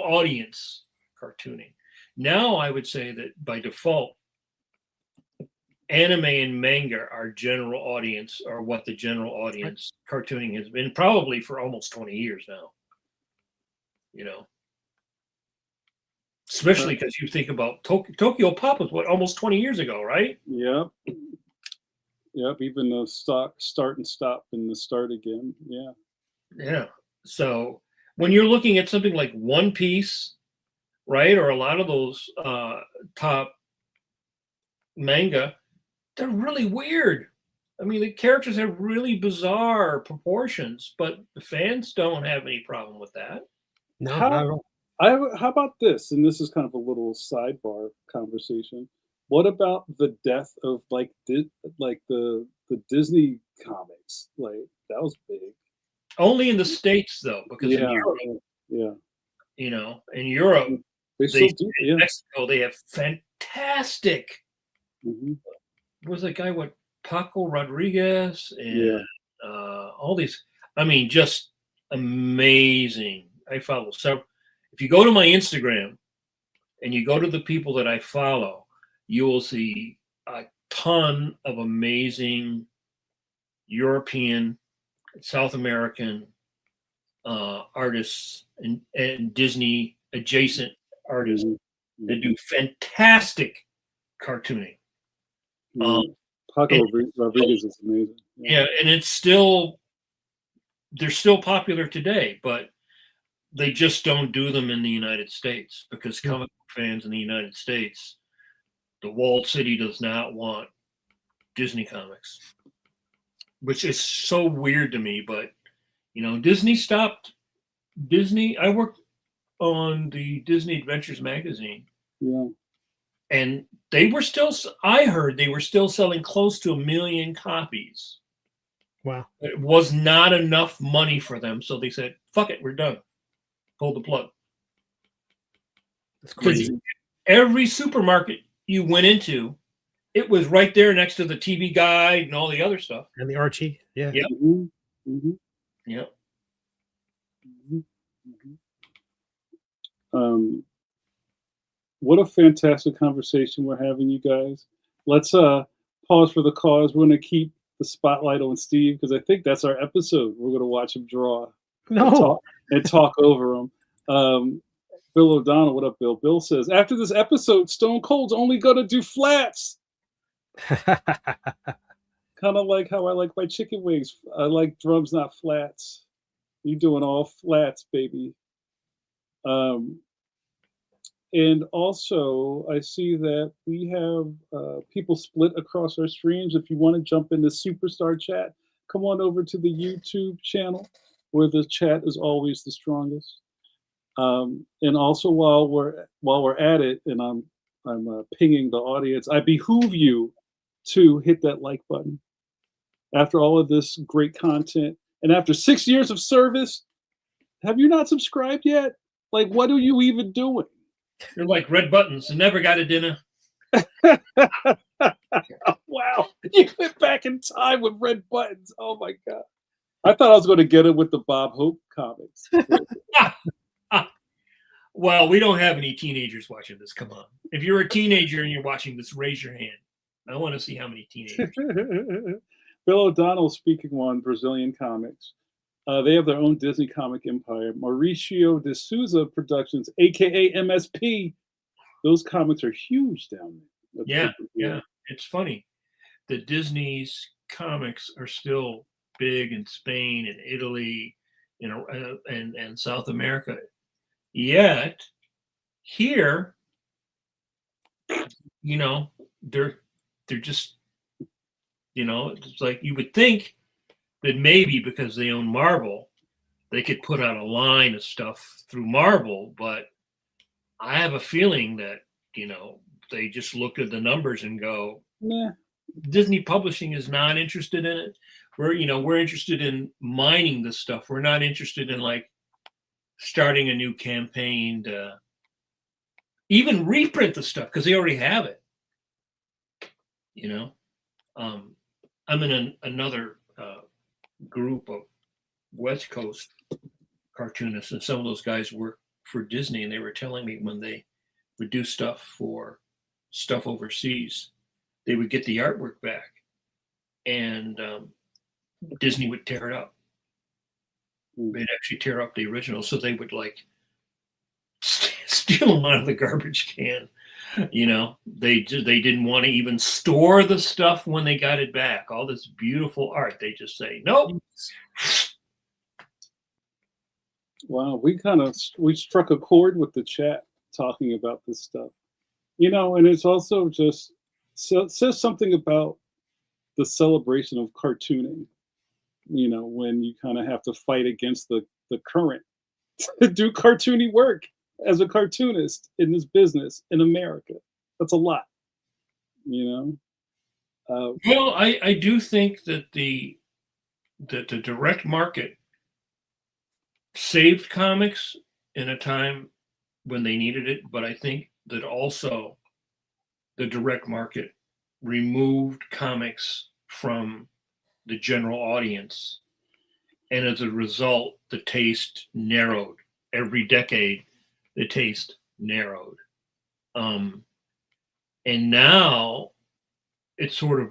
audience cartooning. Now I would say that by default, anime and manga are general audience, or what the general audience cartooning has been probably for almost 20 years now. You know, especially because you think about Tokyo Pop was what, almost 20 years ago, right? Yep. Even the start and stop and the start again. Yeah. So when you're looking at something like One Piece, right, or a lot of those top manga, they're really weird. I mean, the characters have really bizarre proportions, but the fans don't have any problem with that. No, not at all. How about this? And this is kind of a little sidebar conversation. What about the death of like the Disney comics? Like that was big. Only in the States though, because in Europe, you know, in Europe, in Mexico, they have fantastic. Was that guy what, Paco Rodriguez and all these? I mean, just amazing. I follow. So if you go to my Instagram and you go to the people that I follow, you will see a ton of amazing European, South American artists and Disney adjacent artists that do fantastic cartooning. Paco Rodriguez is amazing. Yeah, and they're still popular today, but they just don't do them in the United States because comic book fans in the United States, the walled city does not want Disney comics, which is so weird to me. But, you know, Disney stopped. I worked on the Disney Adventures magazine. Yeah. and they were still, I heard they were still selling close to 1 million copies. Wow. It was not enough money for them, so they said, fuck it, we're done. Pull the plug. That's crazy. Every supermarket you went into, it was right there next to the TV Guide and all the other stuff. And the Archie. Yeah. Yep. Yep. What a fantastic conversation we're having, you guys. Let's pause for the cause. We're going to keep the spotlight on Steve because I think that's our episode. We're going to watch him draw and talk over him. Bill O'Donnell, what up, Bill? Bill says, after this episode, Stone Cold's only going to do flats. Kind of like how I like my chicken wings. I like drums, not flats. You doing all flats, baby. And also, I see that we have people split across our streams. If you want to jump in the Superstar chat, come on over to the YouTube channel, where the chat is always the strongest. And also, while we're at it, and I'm pinging the audience, I behoove you to hit that like button. After all of this great content, and after 6 years of service, have you not subscribed yet? Like, what are you even doing? You're like red buttons and never got a dinner. Wow, you went back in time with red buttons. Oh my God. I thought I was going to get it with the Bob Hope comics. Well, we don't have any teenagers watching this. Come on. If you're a teenager and you're watching this, raise your hand. I want to see how many teenagers. Bill O'Donnell speaking on Brazilian comics. They have their own Disney comic empire. Mauricio de Souza Productions, aka MSP. Those comics are huge down there. Yeah. It's funny. The Disney's comics are still big in Spain and Italy, and South America. Yet here, they're just, it's like you would think that maybe because they own Marvel, they could put out a line of stuff through Marvel, but I have a feeling that, they just look at the numbers and go, nah. Disney Publishing is not interested in it. We're interested in mining this stuff. We're not interested in like starting a new campaign to even reprint the stuff because they already have it. I'm in another group of West Coast cartoonists, and some of those guys work for Disney, and they were telling me when they would do stuff for stuff overseas, they would get the artwork back, and Disney would tear it up. They'd actually tear up the original, so they would like steal them out of the garbage can. They didn't want to even store the stuff when they got it back. All this beautiful art, they just say nope. Wow, we struck a chord with the chat talking about this stuff, and it's also just says something about the celebration of cartooning. When you kind of have to fight against the current to do cartoony work as a cartoonist in this business in America. That's a lot, Well, I do think that the direct market saved comics in a time when they needed it, but I think that also the direct market removed comics from the general audience, and as a result, the taste narrowed. Every decade, the taste narrowed, and now it's sort of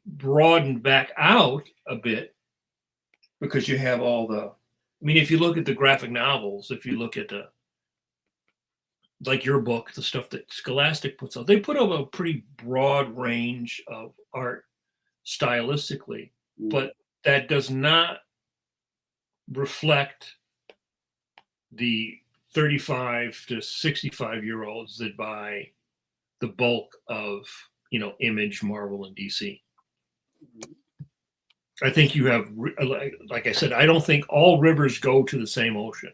broadened back out a bit because you have all the. I mean, if you look at the graphic novels, if you look at like your book, the stuff that Scholastic puts out, they put up a pretty broad range of art stylistically, but that does not reflect the 35 to 65-year-olds that buy the bulk of, Image, Marvel, and DC. I think you have, like I said, I don't think all rivers go to the same ocean.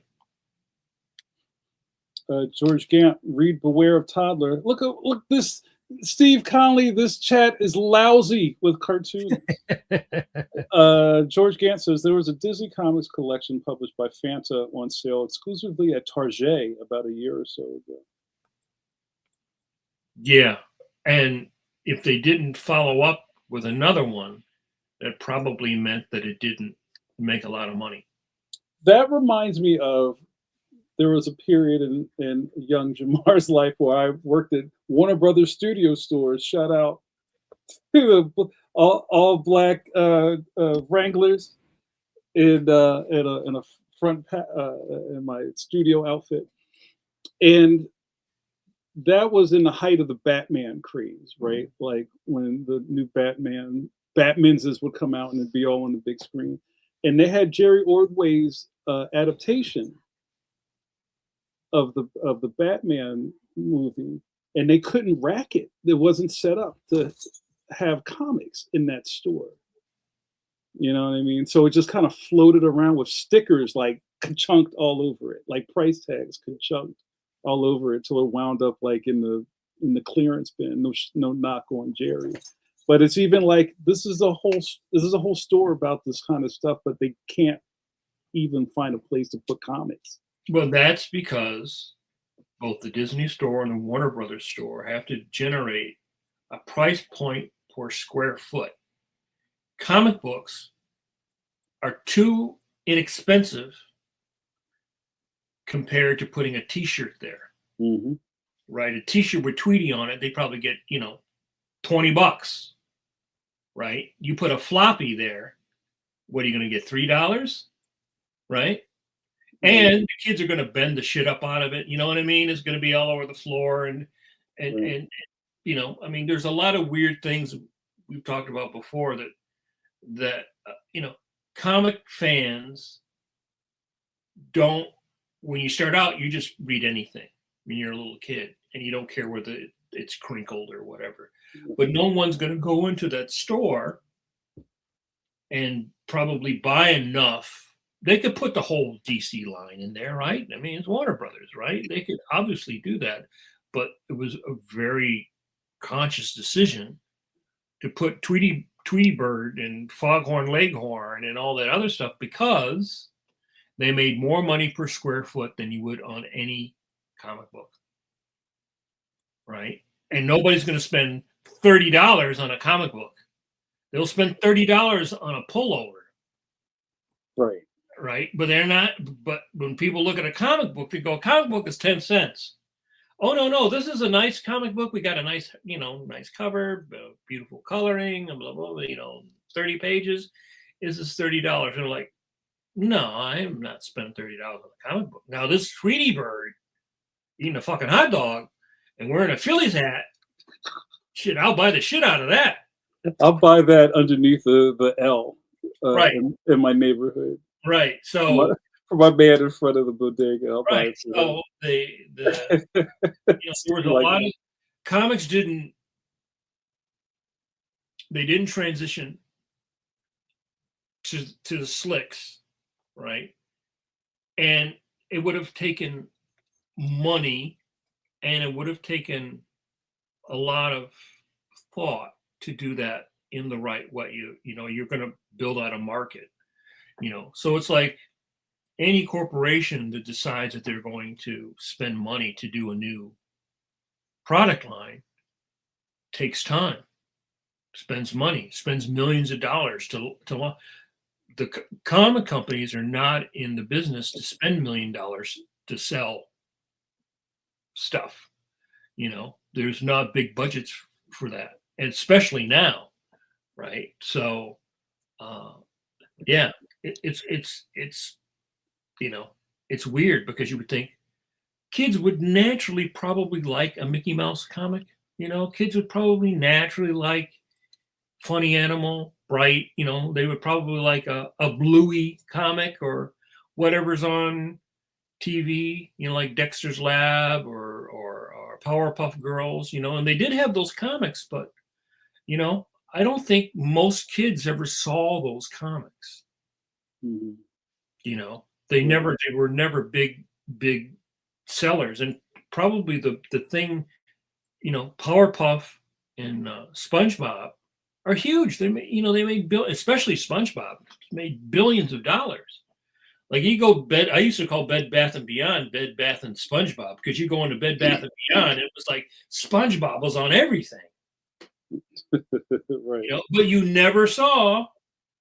George Gant, read Beware of Toddler. Look this, Steve Conley, this chat is lousy with cartoons. George Gant says there was a Disney Comics collection published by Fanta on sale exclusively at Target about a year or so ago. Yeah. And if they didn't follow up with another one, that probably meant that it didn't make a lot of money. That reminds me of, there was a period in young Jamar's life where I worked at Warner Brothers Studio Stores. Shout out to the all black Wranglers in a front in my studio outfit, and that was in the height of the Batman craze, right? Like when the new Batman's would come out and it'd be all on the big screen, and they had Jerry Ordway's adaptation of the Batman movie, and they couldn't rack it. It wasn't set up to have comics in that store. You know what I mean? So it just kind of floated around with stickers like chunked all over it, like price tags chunked all over it, till it wound up like in the clearance bin. No knock on Jerry, but it's even like this is a whole store about this kind of stuff, but they can't even find a place to put comics. Well, that's because both the Disney store and the Warner Brothers store have to generate a price point per square foot. Comic books are too inexpensive compared to putting a T-shirt there. Mm-hmm. Right? A T-shirt with Tweety on it, they probably get, $20. Right? You put a floppy there, what are you going to get? $3? Right? And the kids are going to bend the shit up out of it. You know what I mean? It's going to be all over the floor. And there's a lot of weird things we've talked about before that comic fans don't, when you start out, you just read anything when you're a little kid and you don't care whether it's crinkled or whatever. But no one's going to go into that store and probably buy enough. They could put the whole DC line in there, right? I mean, it's Warner Brothers, right? They could obviously do that, but it was a very conscious decision to put Tweety Bird and Foghorn Leghorn and all that other stuff, because they made more money per square foot than you would on any comic book, right? And nobody's going to spend $30 on a comic book. They'll spend $30 on a pullover. Right. Right. But they're not. But when people look at a comic book, they go, comic book is 10 cents. Oh, no. This is a nice comic book. We got a nice, nice cover, beautiful coloring, blah, blah, blah, 30 pages. Is this $30? And they're like, no, I'm not spending $30 on a comic book. Now, this Tweety Bird eating a fucking hot dog and wearing a Phillies hat, shit, I'll buy the shit out of that. I'll buy that underneath the L right. in my neighborhood. Right. So for my man in front of the bodega. I'll buy right. it for so there was a lot of comics didn't transition to the slicks, right? And it would have taken money and it would have taken a lot of thought to do that in the right way. You're going to build out a market. So it's like any corporation that decides that they're going to spend money to do a new product line takes time, spends money, spends millions of dollars to the comic companies are not in the business to spend $1 million to sell stuff. There's not big budgets for that, and especially now, right? So, yeah. It's weird because you would think kids would naturally probably like a Mickey Mouse comic. Kids would probably naturally like Funny Animal, Bright. They would probably like a Bluey comic or whatever's on TV. Like Dexter's Lab or Powerpuff Girls. And they did have those comics, but I don't think most kids ever saw those comics. Mm-hmm. They were never big sellers, and probably the thing, Powerpuff and SpongeBob are huge. They made, they made especially SpongeBob made billions of dollars. Like you go bed, I used to call Bed Bath and Beyond Bed Bath and SpongeBob, because you go into Bed Bath and Beyond, it was like SpongeBob was on everything. Right. But you never saw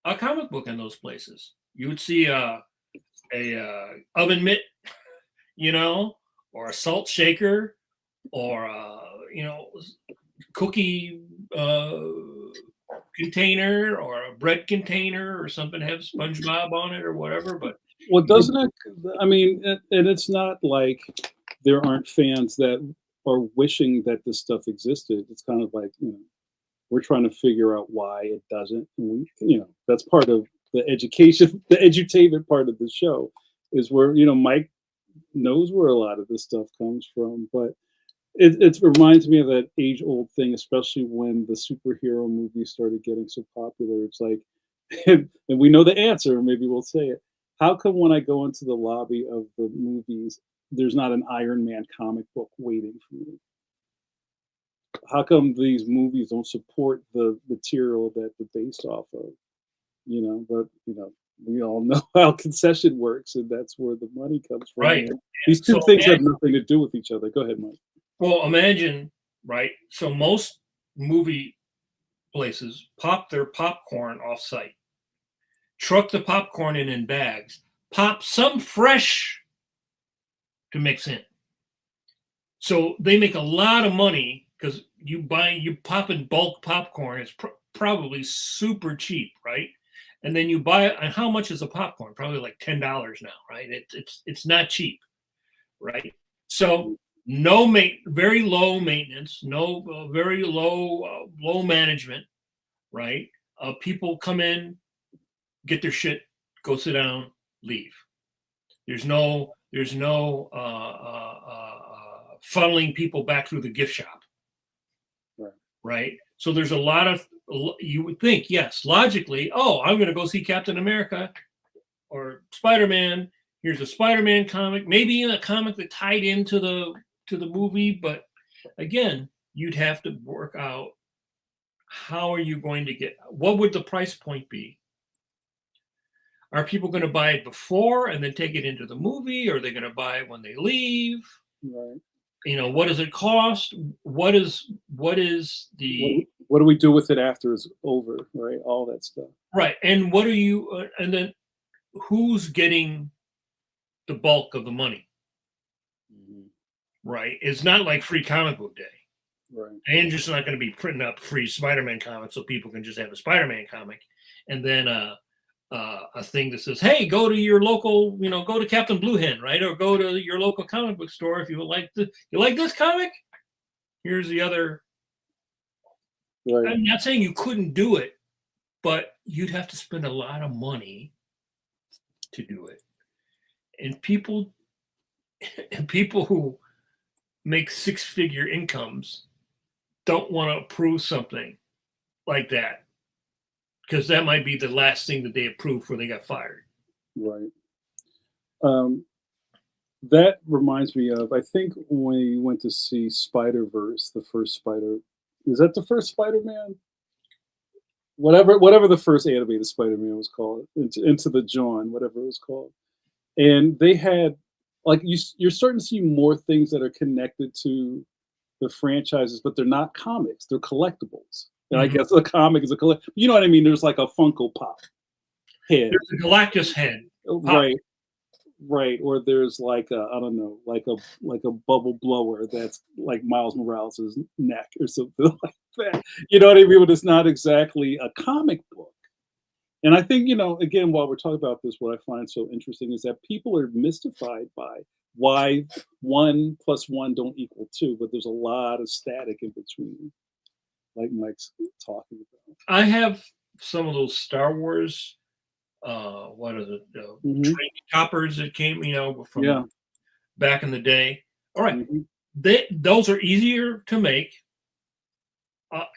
a comic book in those places. You would see a oven mitt, or a salt shaker, or cookie container, or a bread container, or something have SpongeBob on it or whatever. But well, doesn't it? I mean, and it's not like there aren't fans that are wishing that this stuff existed. It's kind of like, we're trying to figure out why it doesn't. And we, that's part of the education, the edutainment part of the show, is where, Mike knows where a lot of this stuff comes from. But it reminds me of that age-old thing, especially when the superhero movies started getting so popular. It's like, and we know the answer, maybe we'll say it. How come when I go into the lobby of the movies, there's not an Iron Man comic book waiting for me? How come these movies don't support the material that they're based off of? But we all know how concession works, and that's where the money comes from. Right. These two things have nothing to do with each other. Go ahead, Mike. Well, imagine, right? So most movie places pop their popcorn off-site, truck the popcorn in bags, pop some fresh to mix in. So they make a lot of money, because you pop in bulk popcorn. It's probably super cheap, right? And then you buy it. And how much is a popcorn? Probably like $10 now, right? It's not cheap, right? So very low maintenance, very low management, right? People come in, get their shit, go sit down, leave. There's no funneling people back through the gift shop, right? So there's a lot of, you would think, yes, logically, I'm going to go see Captain America or Spider-Man. Here's a Spider-Man comic, maybe a comic that tied into the movie, but again, you'd have to work out, how are you going to what would the price point be? Are people going to buy it before and then take it into the movie? Or are they going to buy it when they leave? Right. What does it cost? What do we do with it after it's over? Right. All that stuff. Right. And what are you, and then who's getting the bulk of the money? Mm-hmm. Right. It's not like Free Comic Book Day. Right. And just not going to be printing up free Spider-Man comics so people can just have a Spider-Man comic, and then a thing that says, hey, go to your local, go to Captain Blue Hen, right? Or go to your local comic book store if you like this comic. Here's the other. Right. I'm not saying you couldn't do it, but you'd have to spend a lot of money to do it. And people who make six-figure incomes don't want to approve something like that, because that might be the last thing that they approved before they got fired. Right. That reminds me of, I think when we went to see Spider-Verse, is that the first Spider-Man? Whatever the first animated Spider-Man was called, Into the John, whatever it was called. And they had, like, you're starting to see more things that are connected to the franchises, but they're not comics, they're collectibles. And I guess a comic is a collect. You know what I mean? There's like a Funko Pop head. There's a Galactus head. Right. Or there's like a bubble blower that's like Miles Morales' neck or something like that. You know what I mean? But it's not exactly a comic book. And I think, again, while we're talking about this, what I find so interesting is that people are mystified by why 1 + 1 don't equal 2, but there's a lot of static in between, like Mike's talking about. I have some of those Star Wars, what is it, train choppers that came, from back in the day. All right, those are easier to make.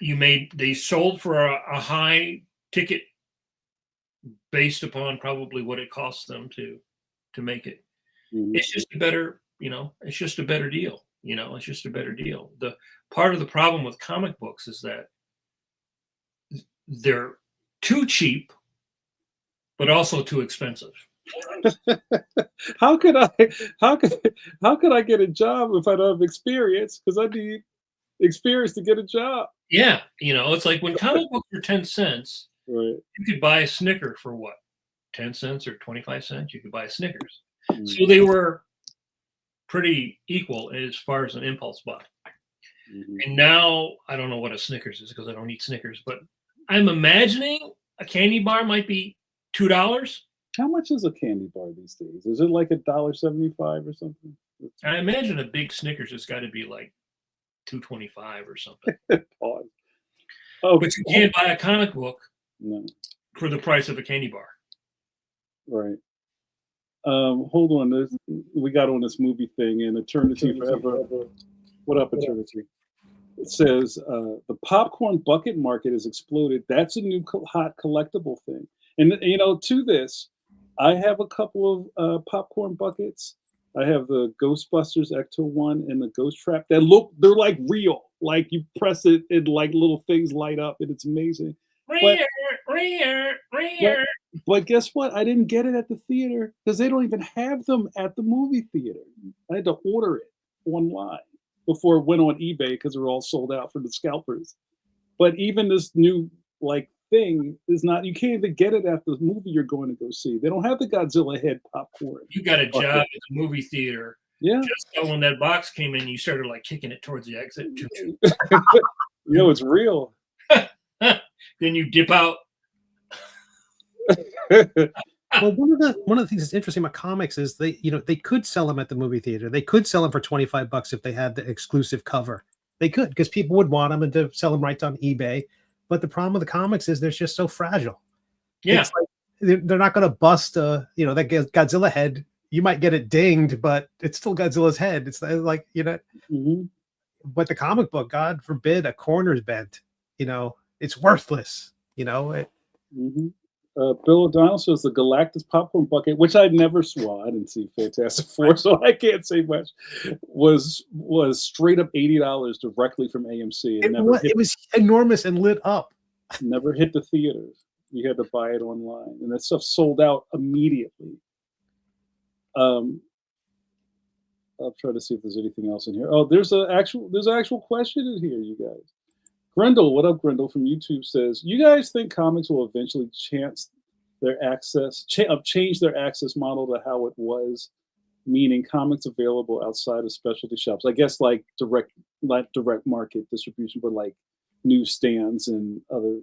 They sold for a high ticket based upon probably what it costs them to make it. It's just a better it's just a better deal. It's just a better deal. The part of the problem with comic books is that they're too cheap, but also too expensive. How could I get a job if I don't have experience? Because I need experience to get a job. Yeah, it's like when comic books were 10 cents, Right. you could buy a Snicker for what? 10 cents or 25 cents? You could buy a Snickers. Mm. So they were pretty equal as far as an impulse buy. Mhm. And now I don't know what a Snickers is because I don't eat Snickers, but I'm imagining a candy bar might be $2. How much is a candy bar these days? Is it like $1.75 or something? I imagine a big Snickers has got to be like $2.25 or something. Pause. Oh, But you can't buy a comic book no. for the price of a candy bar. Right. Hold on. We got on this movie thing and Eternity Forever. What up, Eternity? It says the popcorn bucket market has exploded. That's a new hot collectible thing. And to this, I have a couple of popcorn buckets. I have the Ghostbusters Ecto one and the Ghost Trap. They're like real. Like you press it and like little things light up and it's amazing. But guess what? I didn't get it at the theater because they don't even have them at the movie theater. I had to order it online before it went on eBay because they're all sold out for the scalpers. But even this new thing is not, you can't even get it at the movie you're going to go see. They don't have the Godzilla head popcorn. You got a job at the movie theater. Yeah. Just so when that box came in, you started kicking it towards the exit. It's real. Then you dip out. Well, one of the things that's interesting about comics is they could sell them at the movie theater. They could sell them for $25 if they had the exclusive cover. They could, because people would want them and to sell them right on eBay. But the problem with the comics is they're just so fragile. Yeah, they're not going to bust that Godzilla head. You might get it dinged, but it's still Godzilla's head. It's like Mm-hmm. But the comic book, God forbid, a corner's bent. It's worthless. Mm-hmm. Bill O'Donnell says the Galactus popcorn bucket, which I never saw. I didn't see Fantastic Four, so I can't say much. Was straight up $80 directly from AMC. It was enormous and lit up. Never hit the theaters. You had to buy it online, and that stuff sold out immediately. I'll try to see if there's anything else in here. Oh, there's an actual question in here, you guys. Grendel, what up, Grendel from YouTube says, you guys think comics will eventually change their access model to how it was, meaning comics available outside of specialty shops? I guess like direct market distribution, but like newsstands and other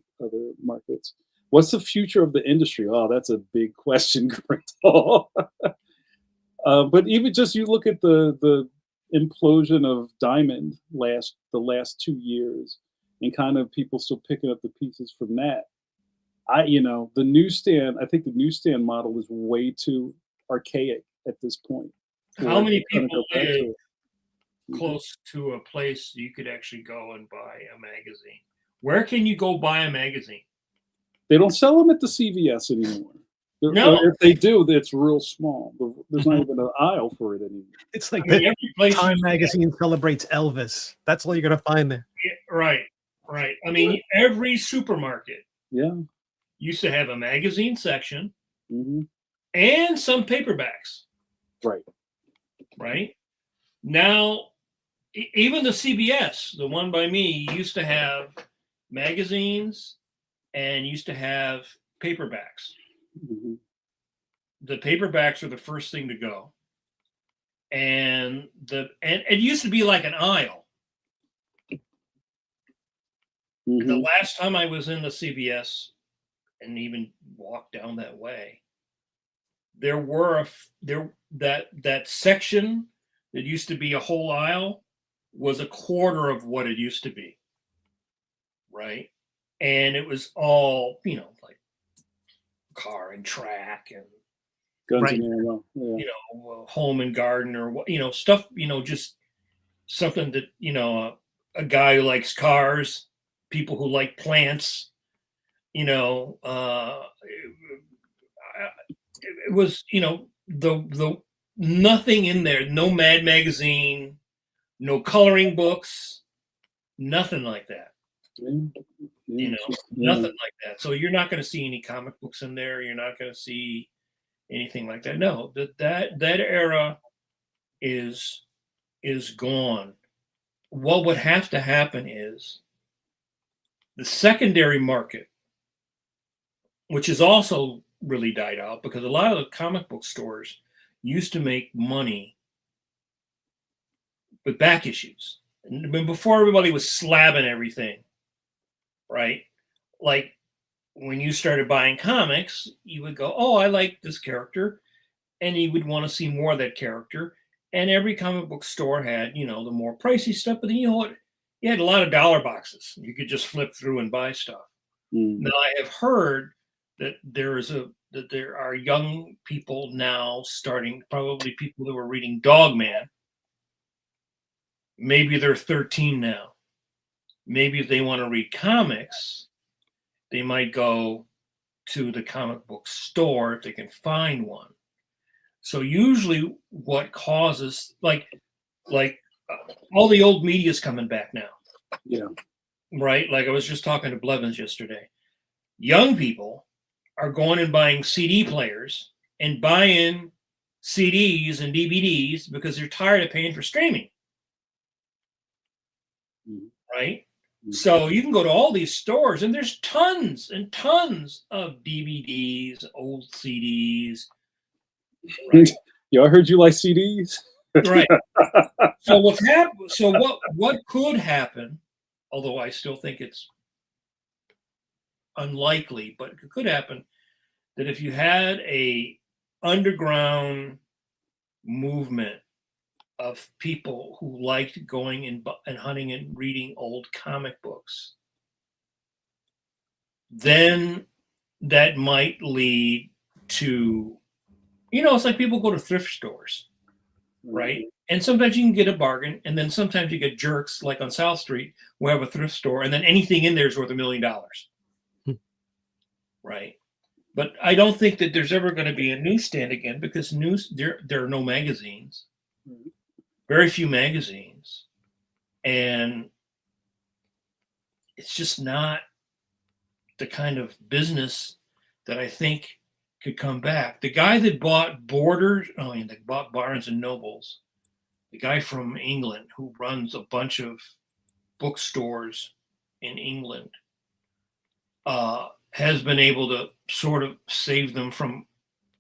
markets. What's the future of the industry? Oh, that's a big question, Grendel. But even just you look at the implosion of Diamond the last 2 years. And kind of people still picking up the pieces from that. The newsstand, I think the newsstand model is way too archaic at this point. How many people live close to a place you could actually go and buy a magazine? Where can you go buy a magazine? They don't sell them at the CVS anymore. No. If they do, it's real small. There's not even an aisle for it anymore. It's like every place Time magazine celebrates Elvis. That's all you're going to find there. Right. I mean, every supermarket used to have a magazine section and some paperbacks. Right. Now, even the CBS, the one by me, used to have magazines and used to have paperbacks. Mm-hmm. The paperbacks are the first thing to go. And it used to be like an aisle. Mm-hmm. The last time I was in the CVS and even walked down that way, there were that section that used to be a whole aisle was a quarter of what it used to be, right? And it was all like car and track and guns and ammo, home and garden or stuff, just something that a guy who likes cars. People who like plants, it was, the nothing in there. No Mad Magazine, no coloring books, nothing like that. You know, nothing like that. So you're not going to see any comic books in there. You're not going to see anything like that. No, that era is gone. What would have to happen is the secondary market, which is also really died out because a lot of the comic book stores used to make money with back issues. And before everybody was slabbing everything, right? Like when you started buying comics, you would go, oh, I like this character. And you would want to see more of that character. And every comic book store had, the more pricey stuff. But then you know what? You had a lot of dollar boxes. You could just flip through and buy stuff. Now I have heard that there are young people now starting, probably people that were reading Dogman. Maybe they're 13 now. Maybe if they want to read comics, they might go to the comic book store if they can find one. So usually what causes, like all the old media is coming back now. Yeah. Right? Like I was just talking to Blevins yesterday. Young people are going and buying CD players and buying CDs and DVDs because they're tired of paying for streaming. Right? So you can go to all these stores and there's tons and tons of DVDs, old CDs. Right? Yeah, I heard you like CDs. Right. So what's happened? So what could happen? Although I still think it's unlikely, but it could happen that if you had a underground movement of people who liked going and hunting and reading old comic books, then that might lead to, it's like people go to thrift stores, right? And sometimes you can get a bargain, and then sometimes you get jerks like on South Street who have a thrift store, and then anything in there is worth $1 million, right? But I don't think that there's ever going to be a newsstand again because there are no magazines, very few magazines, and it's just not the kind of business that I think could come back. The guy that bought that bought Barnes and Nobles, the guy from England who runs a bunch of bookstores in England, has been able to sort of save them from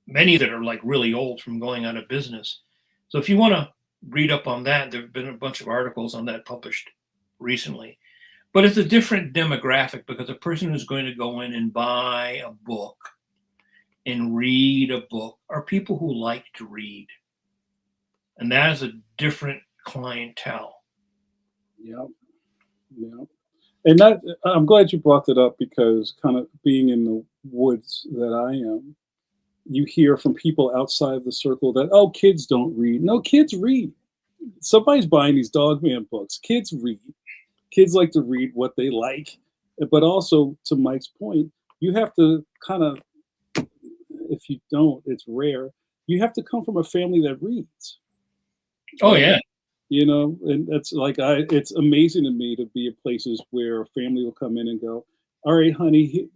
many that are like really old from going out of business. So if you want to read up on that, there have been a bunch of articles on that published recently. But it's a different demographic because a person who's going to go in and buy a book and read a book are people who like to read. And that is a different clientele. Yeah. And I'm glad you brought that up because kind of being in the woods that I am, you hear from people outside the circle that, oh, kids don't read. No, kids read. Somebody's buying these Dogman books. Kids read. Kids like to read what they like. But also, to Mike's point, you have to kind of, if you don't, it's rare. You have to come from a family that reads. Oh, yeah. And that's like, it's amazing to me to be at places where a family will come in and go, all right, honey,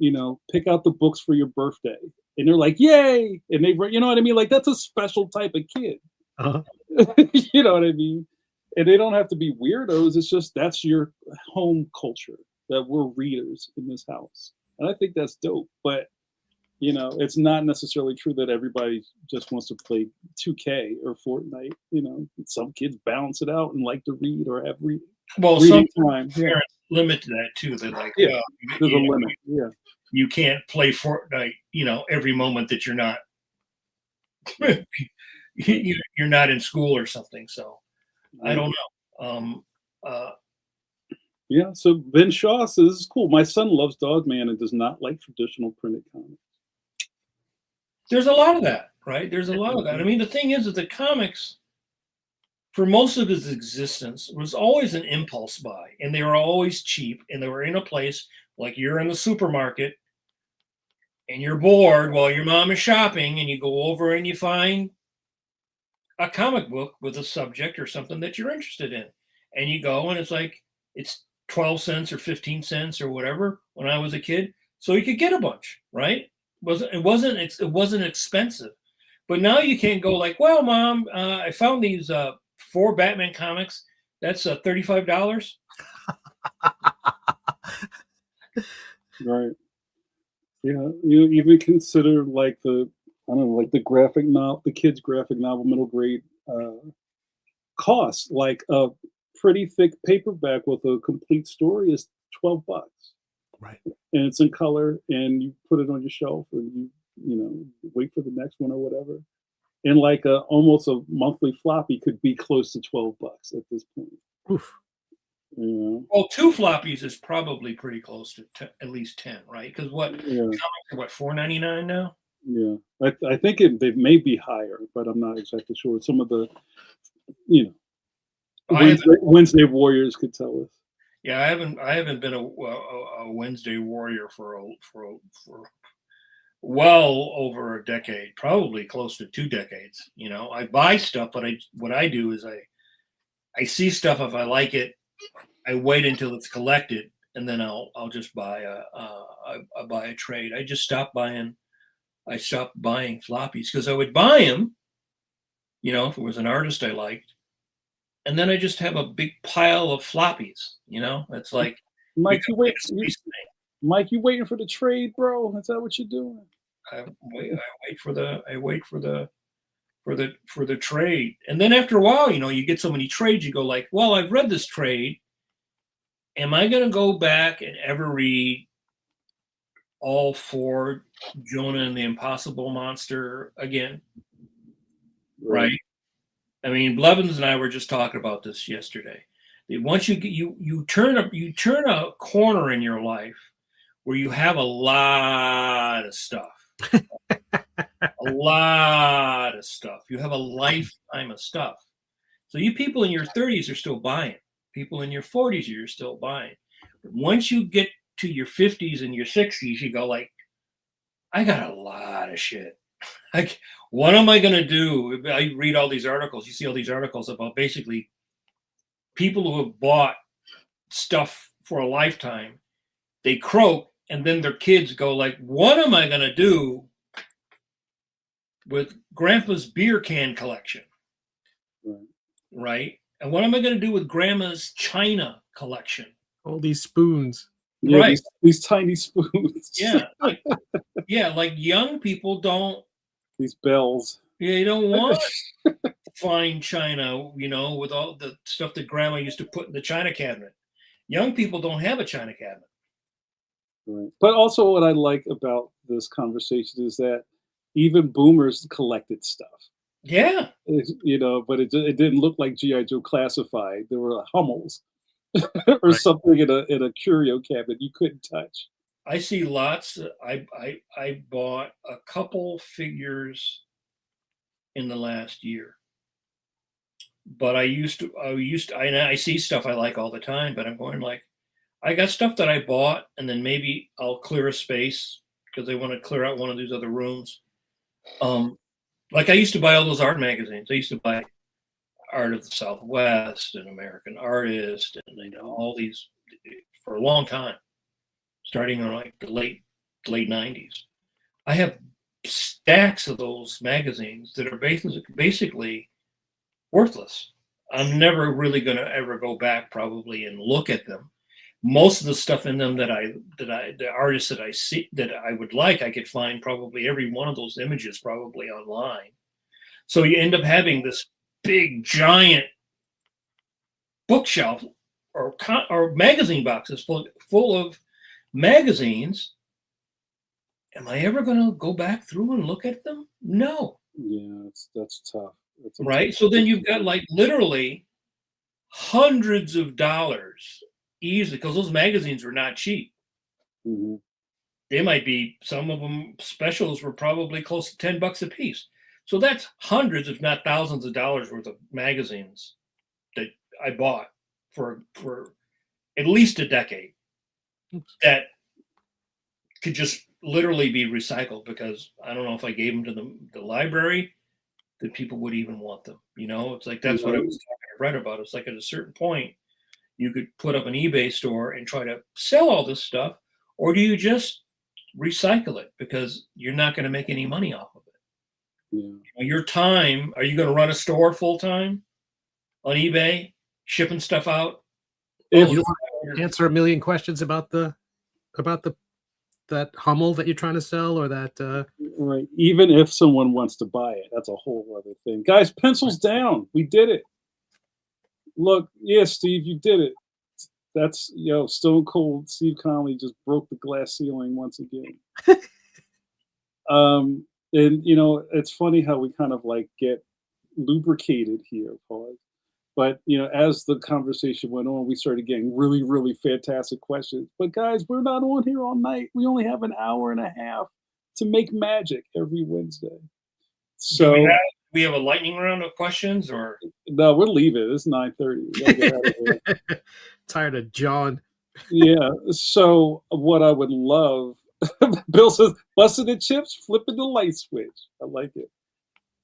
pick out the books for your birthday. And they're like, yay. And they, you know what I mean? Like, that's a special type of kid. Uh-huh. You know what I mean? And they don't have to be weirdos. It's just, that's your home culture, that we're readers in this house. And I think that's dope. But, it's not necessarily true that everybody just wants to play 2K or Fortnite. Some kids balance it out and like to read or have reading. Well, reading some time. parents limit to that too. They're like, there's a limit. Yeah. You can't play Fortnite, every moment that you're not you're not in school or something. So I don't know. Yeah. So Ben Shaw says, this is cool. My son loves Dogman and does not like traditional printed comics. There's a lot of that, right? There's a lot of that. I mean, the thing is that the comics, for most of its existence, was always an impulse buy, and they were always cheap, and they were in a place like you're in the supermarket, and you're bored while your mom is shopping, and you go over and you find a comic book with a subject or something that you're interested in, and you go and it's like it's 12 cents or 15 cents or whatever when I was a kid, so you could get a bunch, right? It wasn't expensive. But now you can't go like, well, Mom, I found these 4 Batman comics. That's $35. Right. Yeah. You even consider like the, I don't know, like the graphic novel, the kids' graphic novel, middle grade cost. Like a pretty thick paperback with a complete story is $12, Right. and it's in color, and you put it on your shelf, and you know wait for the next one or whatever. And like a almost a monthly floppy could be close to $12 at this point. Oof. You know? Well, 2 floppies is probably pretty close to at least 10, right? Because Yeah. comics are what, $4.99 now? Yeah, I think they may be higher, but I'm not exactly sure. Some of the, you know, Wednesday Warriors could tell us. Yeah, I haven't been a Wednesday Warrior for well over a decade, probably close to 2 decades. You know, I buy stuff, but what I do is I see stuff. If I like it, I wait until it's collected, and then I'll just buy I buy a trade. I stopped buying floppies because I would buy them, you know, if it was an artist I liked, and then I just have a big pile of floppies. You know, it's like Mike, Mike, you waiting for the trade, bro? Is that what you're doing? I wait for the trade, and then after a while, you know, you get so many trades, you go like, well, I've read this trade. Am I going to go back and ever read all 4 Jonah and the Impossible Monster again? Right? I mean, Blevins and I were just talking about this yesterday. Once you turn a corner in your life where you have a lot of stuff. A lot of stuff. You have a lifetime of stuff. So you people in your 30s are still buying. People in your 40s, you're still buying. But once you get to your 50s and your 60s, you go like, I got a lot of shit. Like, what am I going to do? I read all these articles. You see all these articles about basically people who have bought stuff for a lifetime. They croak, and then their kids go like, what am I going to do with Grandpa's beer can collection? Right? And what am I going to do with Grandma's china collection? All these spoons. Yeah, right. These tiny spoons. Yeah. Like young people don't. These bells. Yeah, you don't want fine china, you know, with all the stuff that Grandma used to put in the china cabinet. Young people don't have a china cabinet. Right. But also what I like about this conversation is that even boomers collected stuff. Yeah. You know, but it didn't look like G.I. Joe Classified. There were Hummels or something in a curio cabinet you couldn't touch. I see lots. I bought a couple figures in the last year, but I see stuff I like all the time, but I'm going like, I got stuff that I bought, and then maybe I'll clear a space because I want to clear out one of these other rooms. Like I used to buy all those art magazines. I used to buy Art of the Southwest and American Artist, and you know, all these for a long time, starting in like the late 90s. I have stacks of those magazines that are basically worthless. I'm never really going to ever go back probably and look at them. Most of the stuff in them the artists that I see that I would like, I could find probably every one of those images probably online. So you end up having this big giant bookshelf or magazine boxes full of magazines. Am I ever going to go back through and look at them? No. Yeah, that's tough. Right. So then you've got like literally hundreds of dollars easily, because those magazines were not cheap. Mm-hmm. They might be, some of them specials were probably close to $10 a piece. So that's hundreds, if not thousands of dollars worth of magazines that I bought for at least a decade that could just literally be recycled, because I don't know if I gave them to the library that people would even want them. You know, it's like that's what I was talking to Brett about. It's like at a certain point, you could put up an eBay store and try to sell all this stuff, or do you just recycle it because you're not going to make any money off of it? Yeah. Your time, are you going to run a store full time on eBay, shipping stuff out? You don't want to answer a million questions about that Hummel that you're trying to sell, or that right. Even if someone wants to buy it, that's a whole other thing. Guys, pencils down. We did it. Look, yeah, Steve, you did it. That's, Stone Cold Steve Conley just broke the glass ceiling once again. And it's funny how we kind of like get lubricated here, Paul. But as the conversation went on, we started getting really, really fantastic questions. But guys, we're not on here all night. We only have an hour and a half to make magic every Wednesday. So we have a lightning round of questions, or no, we'll leave it. It's 9:30. We gotta get out of here. Tired of John. Yeah. So what I would love, Bill says, busting the chips, flipping the light switch. I like it.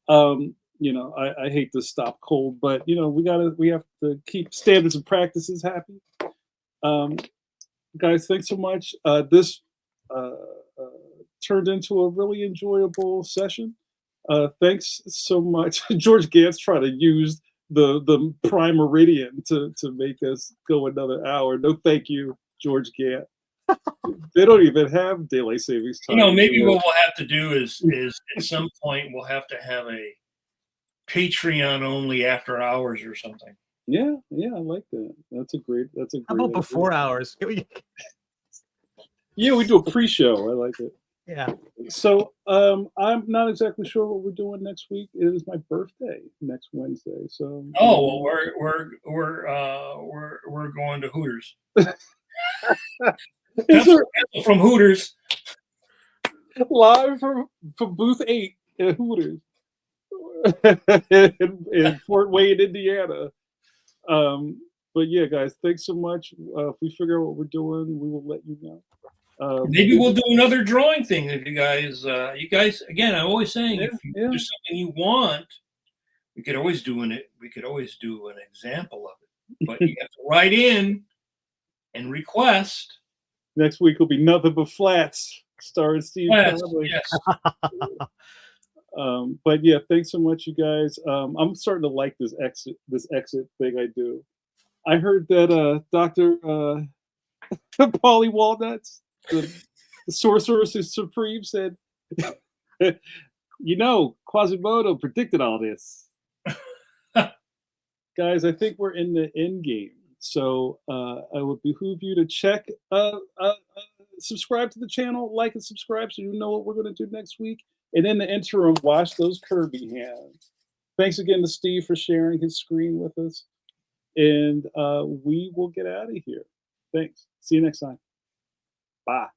I hate to stop cold, but we have to keep standards and practices happy. Guys, thanks so much. This turned into a really enjoyable session. Thanks so much. George Gantz trying to use the prime meridian to make us go another hour. No, thank you, George Gant. They don't even have daylight savings time. Maybe what we'll have to do is at some point we'll have to have a Patreon only after hours or something. Yeah, I like that. That's a great. How about before hours? Yeah, we do a pre-show. I like it. Yeah. So I'm not exactly sure what we're doing next week. It is my birthday next Wednesday. So we're going to Hooters. From Hooters, live from booth 8 at Hooters in Fort Wayne, Indiana. But yeah, guys, thanks so much. If we figure out what we're doing, we will let you know. Maybe we'll do another drawing thing if you guys again, I'm always saying if there's something you want, we could always do an example of it. But you have to write in and request. Next week will be Nothing But Flats, starring Steve Conley. Yes. But yeah, thanks so much, you guys. I'm starting to like this exit thing I do. I heard that Dr. Paulie Walnuts, the Sorcerer Supreme, said, Quasimodo predicted all this. Guys, I think we're in the end game. So I would behoove you to check, subscribe to the channel, like and subscribe so you know what we're going to do next week. And in the interim, wash those Kirby hands. Thanks again to Steve for sharing his screen with us. And we will get out of here. Thanks. See you next time. Bye.